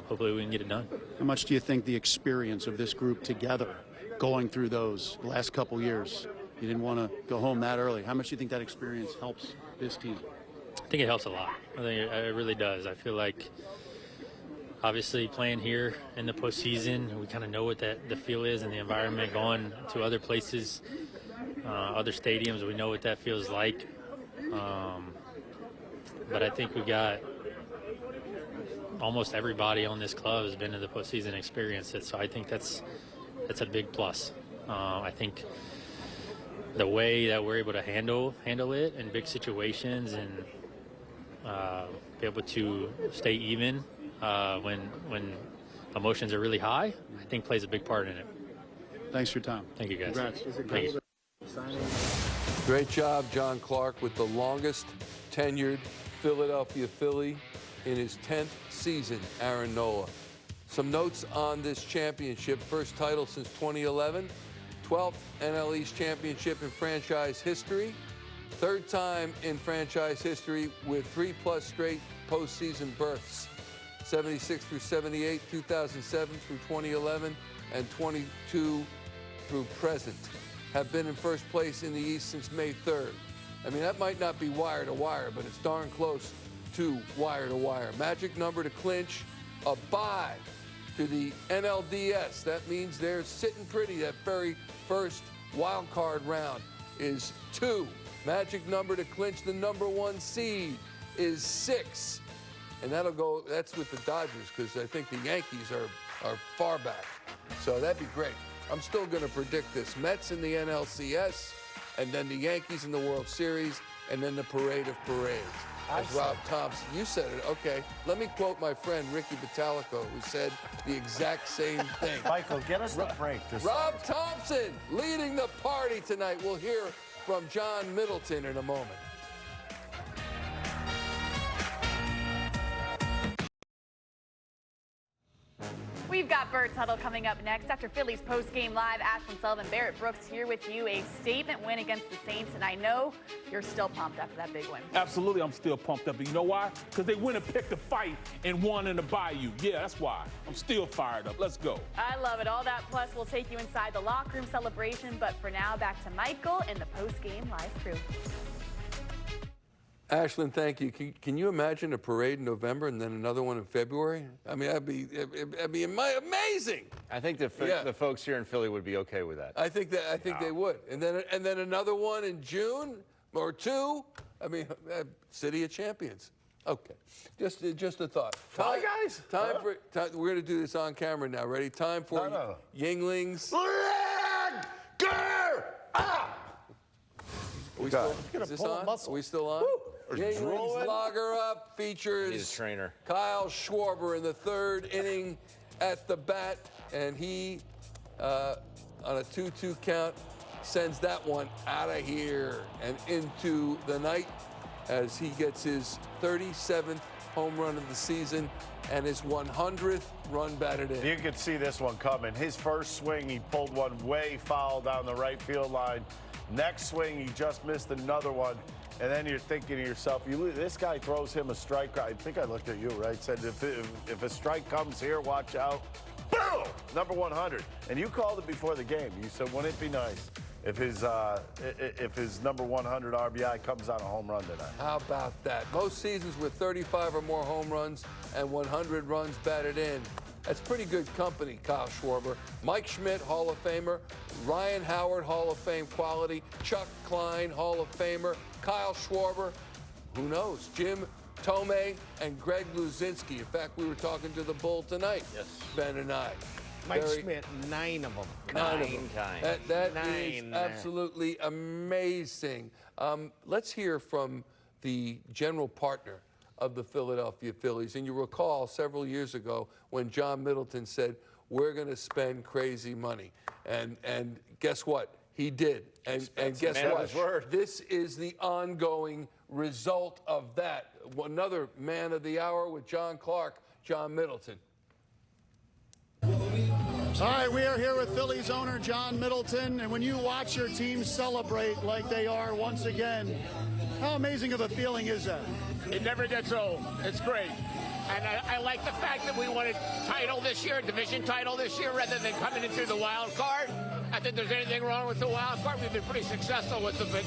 hopefully we can get it done. How much do you think the experience of this group together, going through those last couple years, you didn't want to go home that early, how much do you think that experience helps this team? I think it helps a lot. I think it really does. I feel like obviously playing here in the postseason, we kind of know what the feel is and the environment. Going to other places, other stadiums, we know what that feels like. But I think we got almost everybody on this club has been in the postseason, experienced it. So I think that's a big plus. I think the way that we're able to handle it in big situations and be able to stay even when emotions are really high, I think plays a big part in it. Thanks for your time. Thank you, guys. Congrats. Thank you. Great job, John Clark, with the longest tenured Philadelphia Philly in his 10th season, Aaron Nola. Some notes on this championship. First title since 2011, 12th NL East championship in franchise history, third time in franchise history with 3+ straight postseason berths, 76 through 78, 2007 through 2011, and 22 through present. Have been in first place in the East since May 3rd. I mean, that might not be wire to wire, but it's darn close to wire to wire. Magic number to clinch a bye to the NLDS. That means they're sitting pretty. That very first wild card round is 2. Magic number to clinch the #1 seed is 6. And that's with the Dodgers, because I think the Yankees are far back. So that'd be great. I'm still going to predict this. Mets in the NLCS, and then the Yankees in the World Series, and then the parade of parades. As Rob Thompson, you said it. Okay, let me quote my friend Ricky Batalico, who said the exact same thing. Michael, get us the break. Rob Thompson leading the party tonight. We'll hear from John Middleton in a moment. We've got Birds Huddle coming up next. After Phillies post-game live, Ashlyn Sullivan, Barrett Brooks here with you. A statement win against the Saints, and I know you're still pumped after that big win. Absolutely, I'm still pumped up. But you know why? Because they went and picked a fight and won in the Bayou. Yeah, that's why. I'm still fired up. Let's go. I love it. All that plus we'll take you inside the locker room celebration. But for now, back to Michael and the post-game live crew. Ashlyn, thank you. Can you imagine a parade in November and then another one in February? I mean, that'd be amazing. I think the folks here in Philly would be okay with that. I think they would. And then another one in June or 2. I mean, City of Champions. Okay, just a thought. Hi, guys. We're going to do this on camera now. Ready? Time for Yinglings. Is this on? Are we still on? Yinglings Lager Up features trainer Kyle Schwarber in the 3rd inning at the bat, and he, on a 2-2 count, sends that one out of here and into the night as he gets his 37th home run of the season and his 100th run batted in. You could see this one coming. His first swing, he pulled one way foul down the right field line. Next swing, he just missed another one. And then you're thinking to yourself, this guy throws him a strike. I think I looked at you, right? Said, if a strike comes here, watch out. Boom! Number 100. And you called it before the game. You said, wouldn't it be nice if his number 100 RBI comes on a home run tonight? How about that? Most seasons with 35 or more home runs and 100 runs batted in. That's pretty good company, Kyle Schwarber. Mike Schmidt, Hall of Famer. Ryan Howard, Hall of Fame quality. Chuck Klein, Hall of Famer. Kyle Schwarber, who knows? Jim Tomei and Greg Luzinski. In fact, we were talking to the Bull tonight, Ben and I. Mike Schmidt, 9 of them. 9 of them. That is absolutely amazing. Let's hear from the general partner of the Philadelphia Phillies. And you recall several years ago when John Middleton said, we're going to spend crazy money. And guess what? He did. And guess what? This is the ongoing result of that. Another man of the hour with John Clark, John Middleton. All right, we are here with Phillies owner John Middleton, and when you watch your team celebrate like they are once again, how amazing of a feeling is that? It never gets old. It's great. And I like the fact that we won a title this year, a division title this year, rather than coming into the wild card. I think there's anything wrong with the wild card. We've been pretty successful with them, but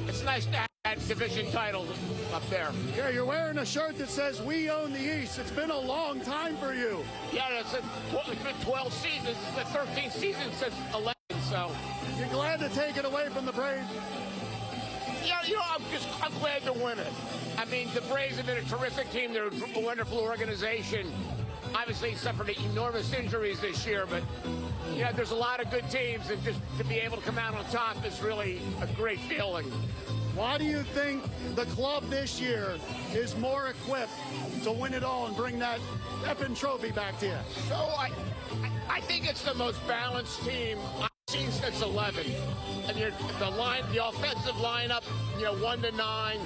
it's nice to have that division title up there. Yeah, you're wearing a shirt that says, we own the East. It's been a long time for you. Yeah, it's been 12 seasons. It's the 13th season since 11, so. You're glad to take it away from the Braves? Yeah, you know, I'm glad to win it. I mean, the Braves have been a terrific team. They're a wonderful organization. Obviously suffered enormous injuries this year, but yeah, there's a lot of good teams, and just to be able to come out on top is really a great feeling. Why do you think the club this year is more equipped to win it all and bring that effing trophy back to you? So I think it's the most balanced team I've seen since 11. And the offensive lineup, 1 to 9,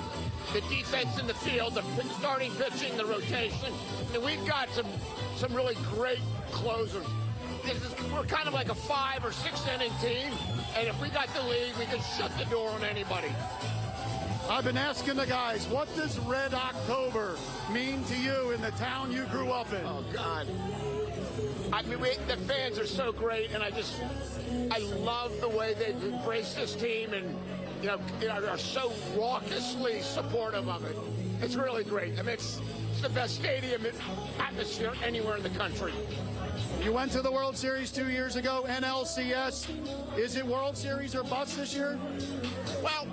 the defense in the field, the starting pitching, the rotation, and we've got some really great closers. We're kind of like a 5 or 6 inning team, and if we got the lead, we could shut the door on anybody. I've been asking the guys, what does Red October mean to you in the town you grew up in? Oh, God. I mean, the fans are so great, and I love the way they've embraced this team and, are so raucously supportive of it. It's really great. I mean, it's the best stadium atmosphere anywhere in the country. You went to the World Series 2 years ago, NLCS. Is it World Series or bust this year? Well,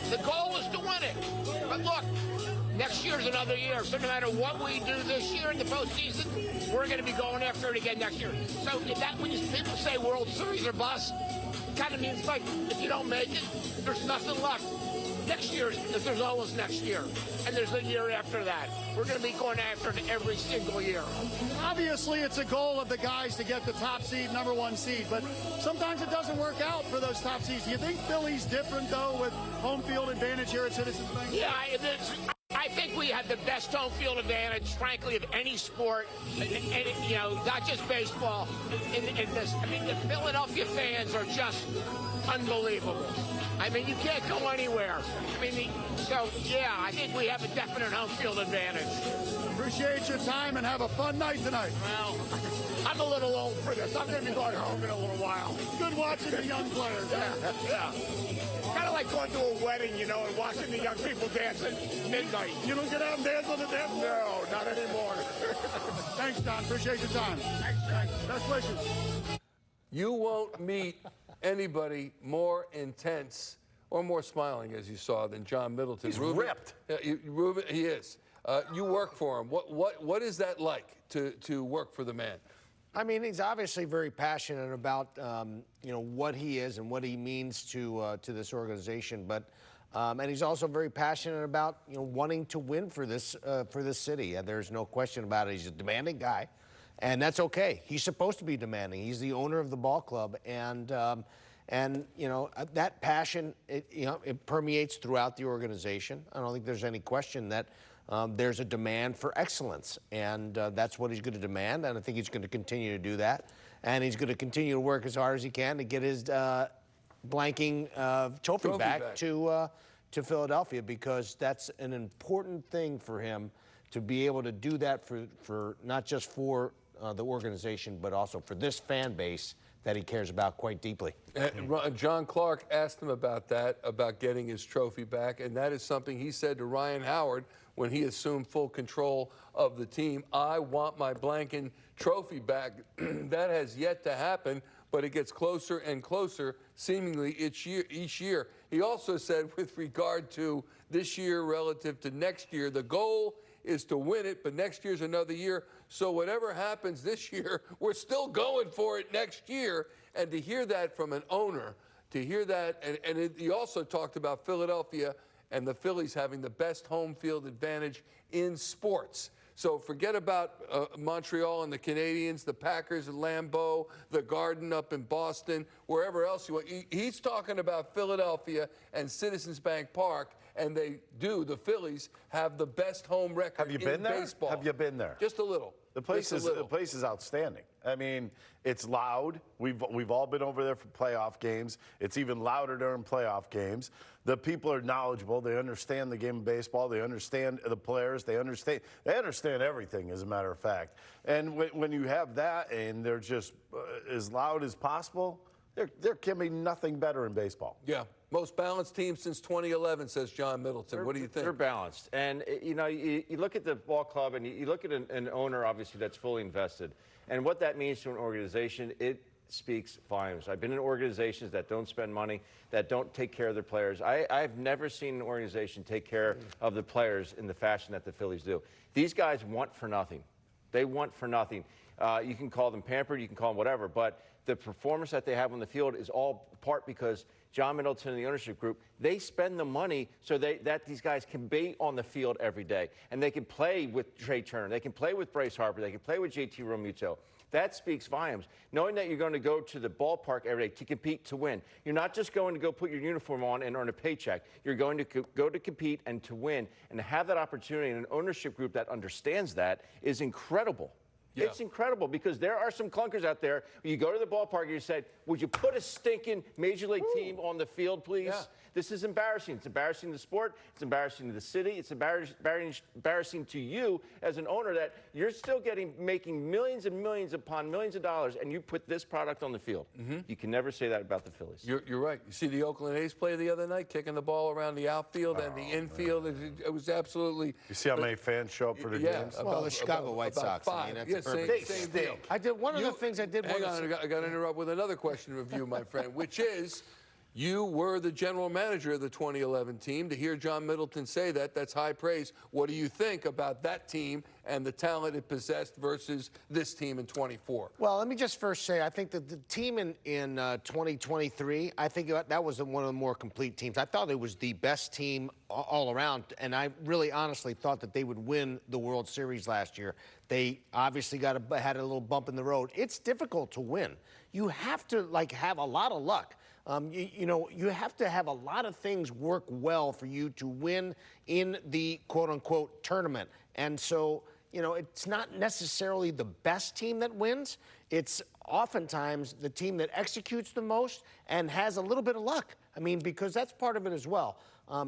the goal is to win it. But look, next year's another year. So no matter what we do this year in the postseason, we're going to be going after it again next year. So when people say World Series or bust, it kind of means like if you don't make it, there's nothing left. Next year, there's always next year, and there's a year after that. We're going to be going after it every single year. Obviously, it's a goal of the guys to get the top seed, #1 seed, but sometimes it doesn't work out for those top seeds. Do you think Philly's different, though, with home field advantage here at Citizens Bank? Yeah, I think we have the best home field advantage, frankly, of any sport, and not just baseball. In this, I mean, the Philadelphia fans are just unbelievable. I mean, you can't go anywhere. I mean, I think we have a definite home field advantage. Appreciate your time and have a fun night tonight. Well, I'm a little old for this. I'm going to be going home in a little while. Good watching the young players. Yeah. Kind of like going to a wedding, and watching the young people dance at midnight. You don't get out and dance on the dance floor? No, not anymore. Thanks, Don. Appreciate your time. Thanks, Greg. Best wishes. You won't meet anybody more intense or more smiling, as you saw, than John Middleton. He's ripped. Ruben, he is. You work for him. What is that like to work for the man? I mean, he's obviously very passionate about what he is and what he means to this organization, but and he's also very passionate about wanting to win for this city. And there's no question about it. He's a demanding guy, and that's okay. He's supposed to be demanding. He's the owner of the ball club, and that passion it permeates throughout the organization. I don't think there's any question that. There's a demand for excellence, and that's what he's going to demand, and I think he's going to continue to do that. And he's going to continue to work as hard as he can to get his blanking trophy back to Philadelphia, because that's an important thing for him to be able to do that for not just for the organization, but also for this fan base that he cares about quite deeply. John Clark asked him about that, about getting his trophy back, and that is something he said to Ryan Howard when he assumed full control of the team. I want my blanking trophy back. That has yet to happen, but it gets closer and closer, seemingly each year. He also said, with regard to this year relative to next year, the goal is to win it, but next year's another year. So whatever happens this year, we're still going for it next year. And to hear that from an owner, to hear that, he also talked about Philadelphia and the Phillies having the best home field advantage in sports. So forget about Montreal and the Canadiens, the Packers at Lambeau, the Garden up in Boston, wherever else you want. He's talking about Philadelphia and Citizens Bank Park, and the Phillies have the best home record Have you been there? baseball. Have you been there? Just a little. The place is outstanding. I mean, it's loud. We've all been over there for playoff games. It's even louder during playoff games. The people are knowledgeable. They understand the game of baseball. They understand the players. They understand everything, as a matter of fact. And when you have that and they're just as loud as possible, there can be nothing better in baseball. Yeah. Most balanced team since 2011, says John Middleton. What do you think? They're balanced. And, you look at the ball club and you look at an owner, obviously, that's fully invested. And what that means to an organization, it speaks volumes. I've been in organizations that don't spend money, that don't take care of their players. I've never seen an organization take care of the players in the fashion that the Phillies do. These guys want for nothing. They want for nothing. You can call them pampered, you can call them whatever, but the performance that they have on the field is all part because John Middleton and the ownership group, they spend the money so that these guys can be on the field every day. And they can play with Trey Turner. They can play with Bryce Harper. They can play with JT Realmuto. That speaks volumes. Knowing that you're going to go to the ballpark every day to compete, to win. You're not just going to go put your uniform on and earn a paycheck. You're going to go to compete and to win. And to have that opportunity in an ownership group that understands that is incredible. Yeah. It's incredible because there are some clunkers out there. You go to the ballpark and you say, would you put a stinking Major League team on the field, please? Yeah. This is embarrassing. It's embarrassing to the sport. It's embarrassing to the city. It's embarrassing to you as an owner that you're still making millions and millions upon millions of dollars, and you put this product on the field. You can never say that about the Phillies. You're right. You see the Oakland A's play the other night, kicking the ball around the outfield and the infield. It was absolutely. You see how many fans show up for the games? Well, the Chicago White Sox. I mean, that's same deal. One of the things I did. Hang on, I got to interrupt with another question of you, my friend, which is, you were the general manager of the 2011 team. To hear John Middleton say that, that's high praise. What do you think about that team and the talent it possessed versus this team in 24? Well, let me just first say, I think that the team in 2023, I think that was one of the more complete teams. I thought it was the best team all around, and I really honestly thought that they would win the World Series last year. They obviously had a little bump in the road. It's difficult to win. You have to have a lot of luck. You have to have a lot of things work well for you to win in the quote-unquote tournament. And so, it's not necessarily the best team that wins. It's oftentimes the team that executes the most and has a little bit of luck. I mean, because that's part of it as well.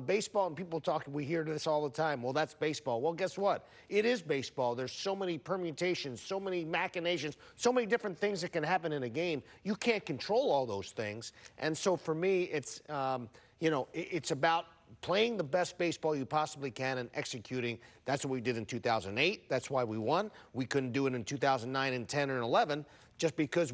Baseball, and people talk, we hear this all the time, well, that's baseball. Well, guess what? It is baseball. There's so many permutations, so many machinations, so many different things that can happen in a game. You can't control all those things. And so for me, it's, it's about playing the best baseball you possibly can and executing. That's what we did in 2008. That's why we won. We couldn't do it in 2009 and 10 and 11 just because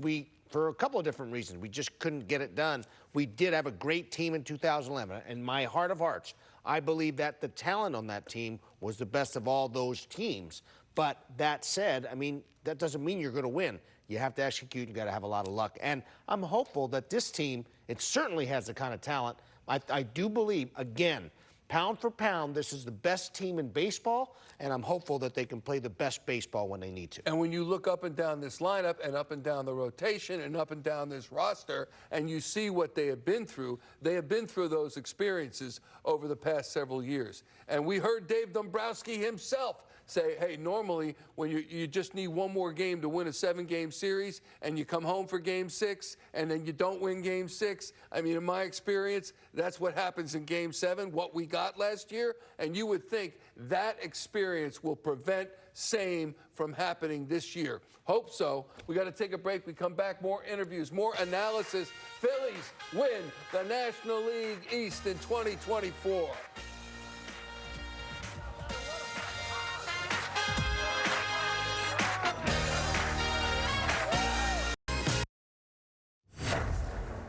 for a couple of different reasons, we just couldn't get it done. We did have a great team in 2011. In my heart of hearts, I believe that the talent on that team was the best of all those teams. But that said, I mean, that doesn't mean you're going to win. You have to execute. You got to have a lot of luck. And I'm hopeful that this team, it certainly has the kind of talent. I do believe, again, pound for pound, this is the best team in baseball, and I'm hopeful that they can play the best baseball when they need to. And when you look up and down this lineup and up and down the rotation and up and down this roster, and you see what they have been through those experiences over the past several years. And we heard Dave Dombrowski himself say, hey, normally when you just need one more game to win a 7-game series and you come home for game 6 and then you don't win game 6. I mean, in my experience, that's what happens in game 7, what we got last year. And you would think that experience will prevent same from happening this year. Hope so. We got to take a break. We come back, more interviews, more analysis. Phillies win the National League East in 2024.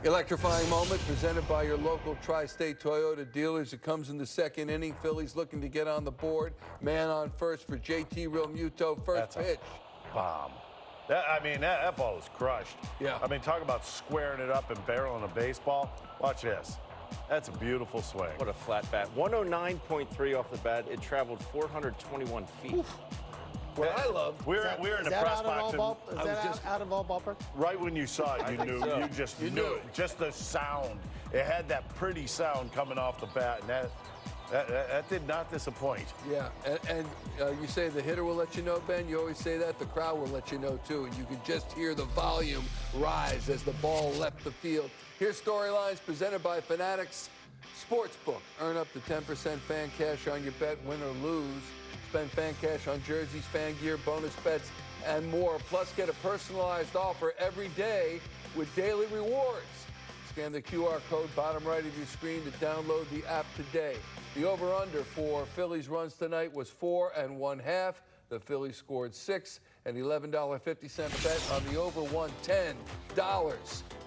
Electrifying moment presented by your local Tri-State Toyota dealers. It comes in the second inning. Phillies looking to get on the board. Man on first for JT Realmuto. First pitch. Bomb. That ball was crushed. Yeah. I mean, talk about squaring it up and barreling a baseball. Watch this. That's a beautiful swing. What a flat bat. 109.3 off the bat. It traveled 421 feet. Oof. What I love. We're in the press box. Is that out of all ballpark? Right when you saw it, you knew. So. You just knew it. Just the sound. It had that pretty sound coming off the bat, and that did not disappoint. Yeah, and you say the hitter will let you know, Ben. You always say that. The crowd will let you know, too. And you can just hear the volume rise as the ball left the field. Here's Storylines presented by Fanatics Sportsbook. Earn up to 10% fan cash on your bet, win or lose. Spend fan cash on jerseys, fan gear, bonus bets, and more. Plus, get a personalized offer every day with daily rewards. Scan the QR code bottom right of your screen to download the app today. The over-under for Phillies runs tonight was 4 1/2. The Phillies scored 6, an $11.50 bet on the over won $10.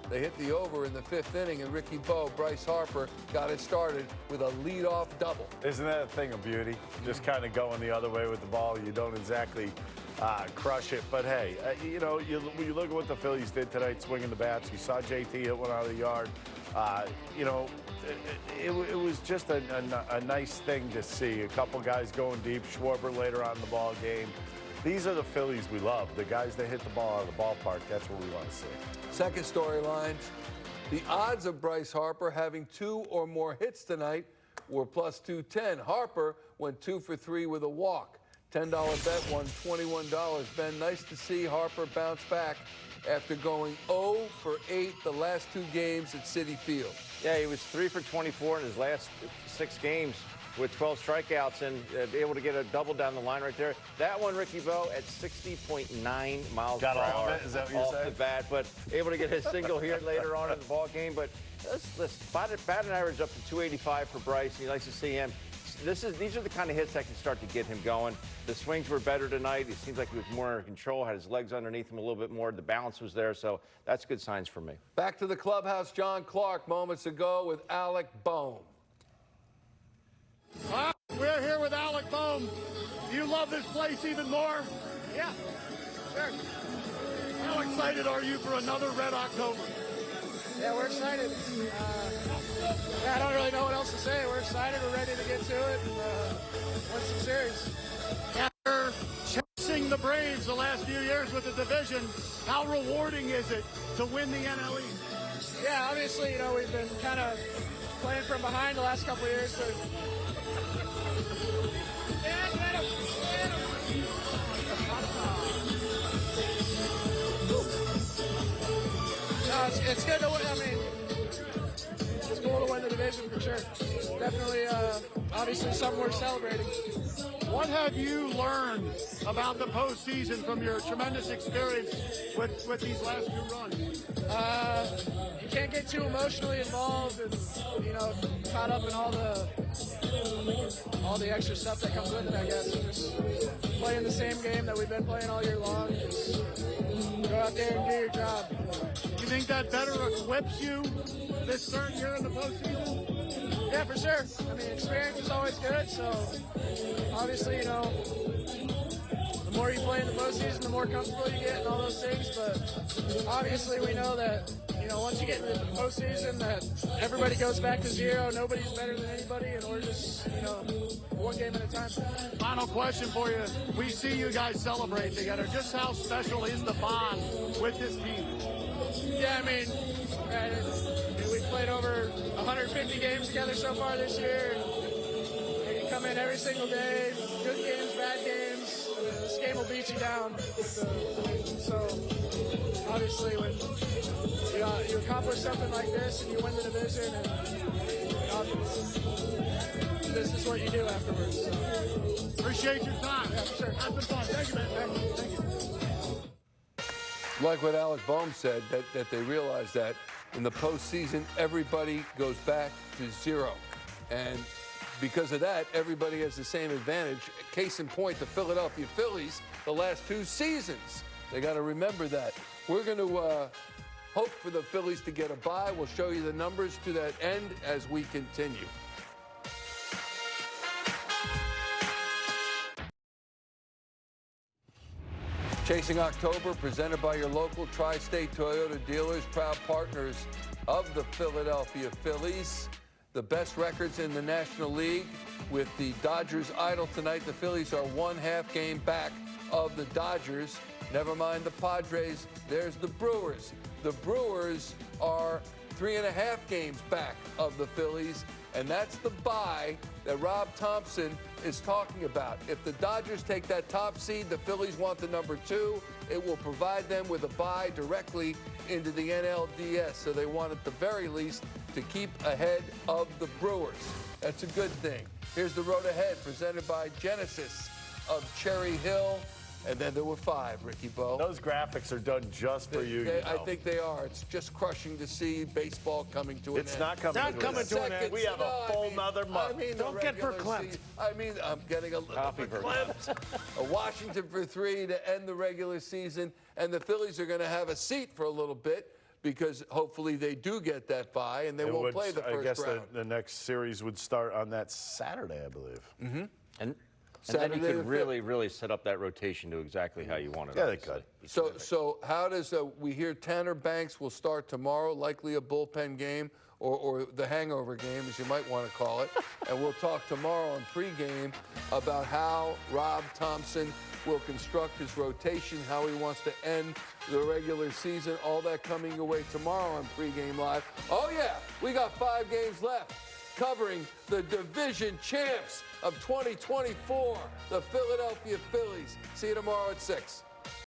They hit the over in the 5th inning, and Ricky Bo, Bryce Harper, got it started with a leadoff double. Isn't that a thing of beauty? Just kind of going the other way with the ball. You don't exactly crush it. But hey, you know, when you look at what the Phillies did tonight, swinging the bats. You saw JT hit one out of the yard. You know, it was just a nice thing to see. A couple guys going deep. Schwarber later on in the ball game. These are the Phillies we love. The guys that hit the ball out of the ballpark. That's what we want to see. Second storyline. The odds of Bryce Harper having 2 or more hits tonight were plus 210. Harper went 2 for 3 with a walk. $10 bet won $21. Ben, nice to see Harper bounce back after going 0 for 8 the last 2 games at Citi Field. Yeah, he was 3 for 24 in his last 6 games with 12 strikeouts and able to get a double down the line right there. That one, Ricky Bo, at 60.9 miles per hour. Got all of it? Is that what you're saying? Off the bat, but able to get his single here later on in the ball game. But let's batting average up to 285 for Bryce. He likes to see him. These are the kind of hits that can start to get him going. The swings were better tonight. It seems like he was more under control, had his legs underneath him a little bit more. The balance was there, so that's good signs for me. Back to the clubhouse, John Clark moments ago with Alec Bohm. We're here with Alec Bohm. Do you love this place even more? Yeah, sure. How excited are you for another Red October? Yeah, we're excited. I don't really know what else to say. We're excited. We're ready to get to it and win some series. After chasing the Braves the last few years with the division, how rewarding is it to win the NL East? Yeah, obviously, you know, we've been kind of playing from behind the last couple of years, but no, it's good to win. I mean, it's cool to win the division for sure. Definitely, obviously, something worth celebrating. What have you learned about the postseason from your tremendous experience with these last 2 runs? You can't get too emotionally involved and, you know, caught up in all the extra stuff that comes with it, I guess. Just playing the same game that we've been playing all year long. Just go out there and do your job. You think that better equips you this third year in the postseason? Yeah, for sure. I mean, experience is always good, so obviously, you know, the more you play in the postseason, the more comfortable you get and all those things, but obviously we know that, you know, once you get into the postseason, that everybody goes back to 0, nobody's better than anybody, and we're just, you know, one game at a time. Final question for you. We see you guys celebrate together. Just how special is the bond with this team? Yeah, I mean, we've played over 150 games together so far this year. And you come in every single day, good games, bad games. This game will beat you down. So obviously, when you accomplish something like this and you win the division, and this is what you do afterwards. So. Appreciate your time. Yeah, for sure. That's been fun. Thank you, man. Thank you. Like what Alec Bohm said, that they realize that in the postseason, everybody goes back to 0. And because of that, everybody has the same advantage. Case in point, the Philadelphia Phillies, the last 2 seasons. They got to remember that. We're going to hope for the Phillies to get a bye. We'll show you the numbers to that end as we continue. Chasing October, presented by your local Tri-State Toyota dealers, proud partners of the Philadelphia Phillies. The best records in the National League. With the Dodgers idle tonight, the Phillies are 1/2 game back of the Dodgers. Never mind the Padres, there's the Brewers. The Brewers are 3.5 games back of the Phillies, and that's the bye that Rob Thompson is talking about. If the Dodgers take that top seed, the Phillies want the number 2. It will provide them with a bye directly into the NLDS, so they want at the very least to keep ahead of the Brewers. That's a good thing. Here's the road ahead, presented by Genesis of Cherry Hill. And then there were 5, Ricky Bo. Those graphics are done just for you. I think they are. It's just crushing to see baseball coming to an end. It's not coming to an end. We have a full another month. Don't get verklempt. I'm getting a little verklempt. Washington for 3 to end the regular season. And the Phillies are going to have a seat for a little bit because hopefully they do get that bye and they won't play the first round. I guess the next series would start on that Saturday, I believe. Mm-hmm. And And then you Saturday could the really set up that rotation to exactly how you want it. Yeah, they could. So how does we hear Tanner Banks will start tomorrow, likely a bullpen game or the hangover game, as you might want to call it. And we'll talk tomorrow on pregame about how Rob Thompson will construct his rotation, how he wants to end the regular season. All that coming your way tomorrow on Pregame Live. Oh yeah, we got 5 games left, covering the division champs of 2024, the Philadelphia Phillies. See you tomorrow at 6.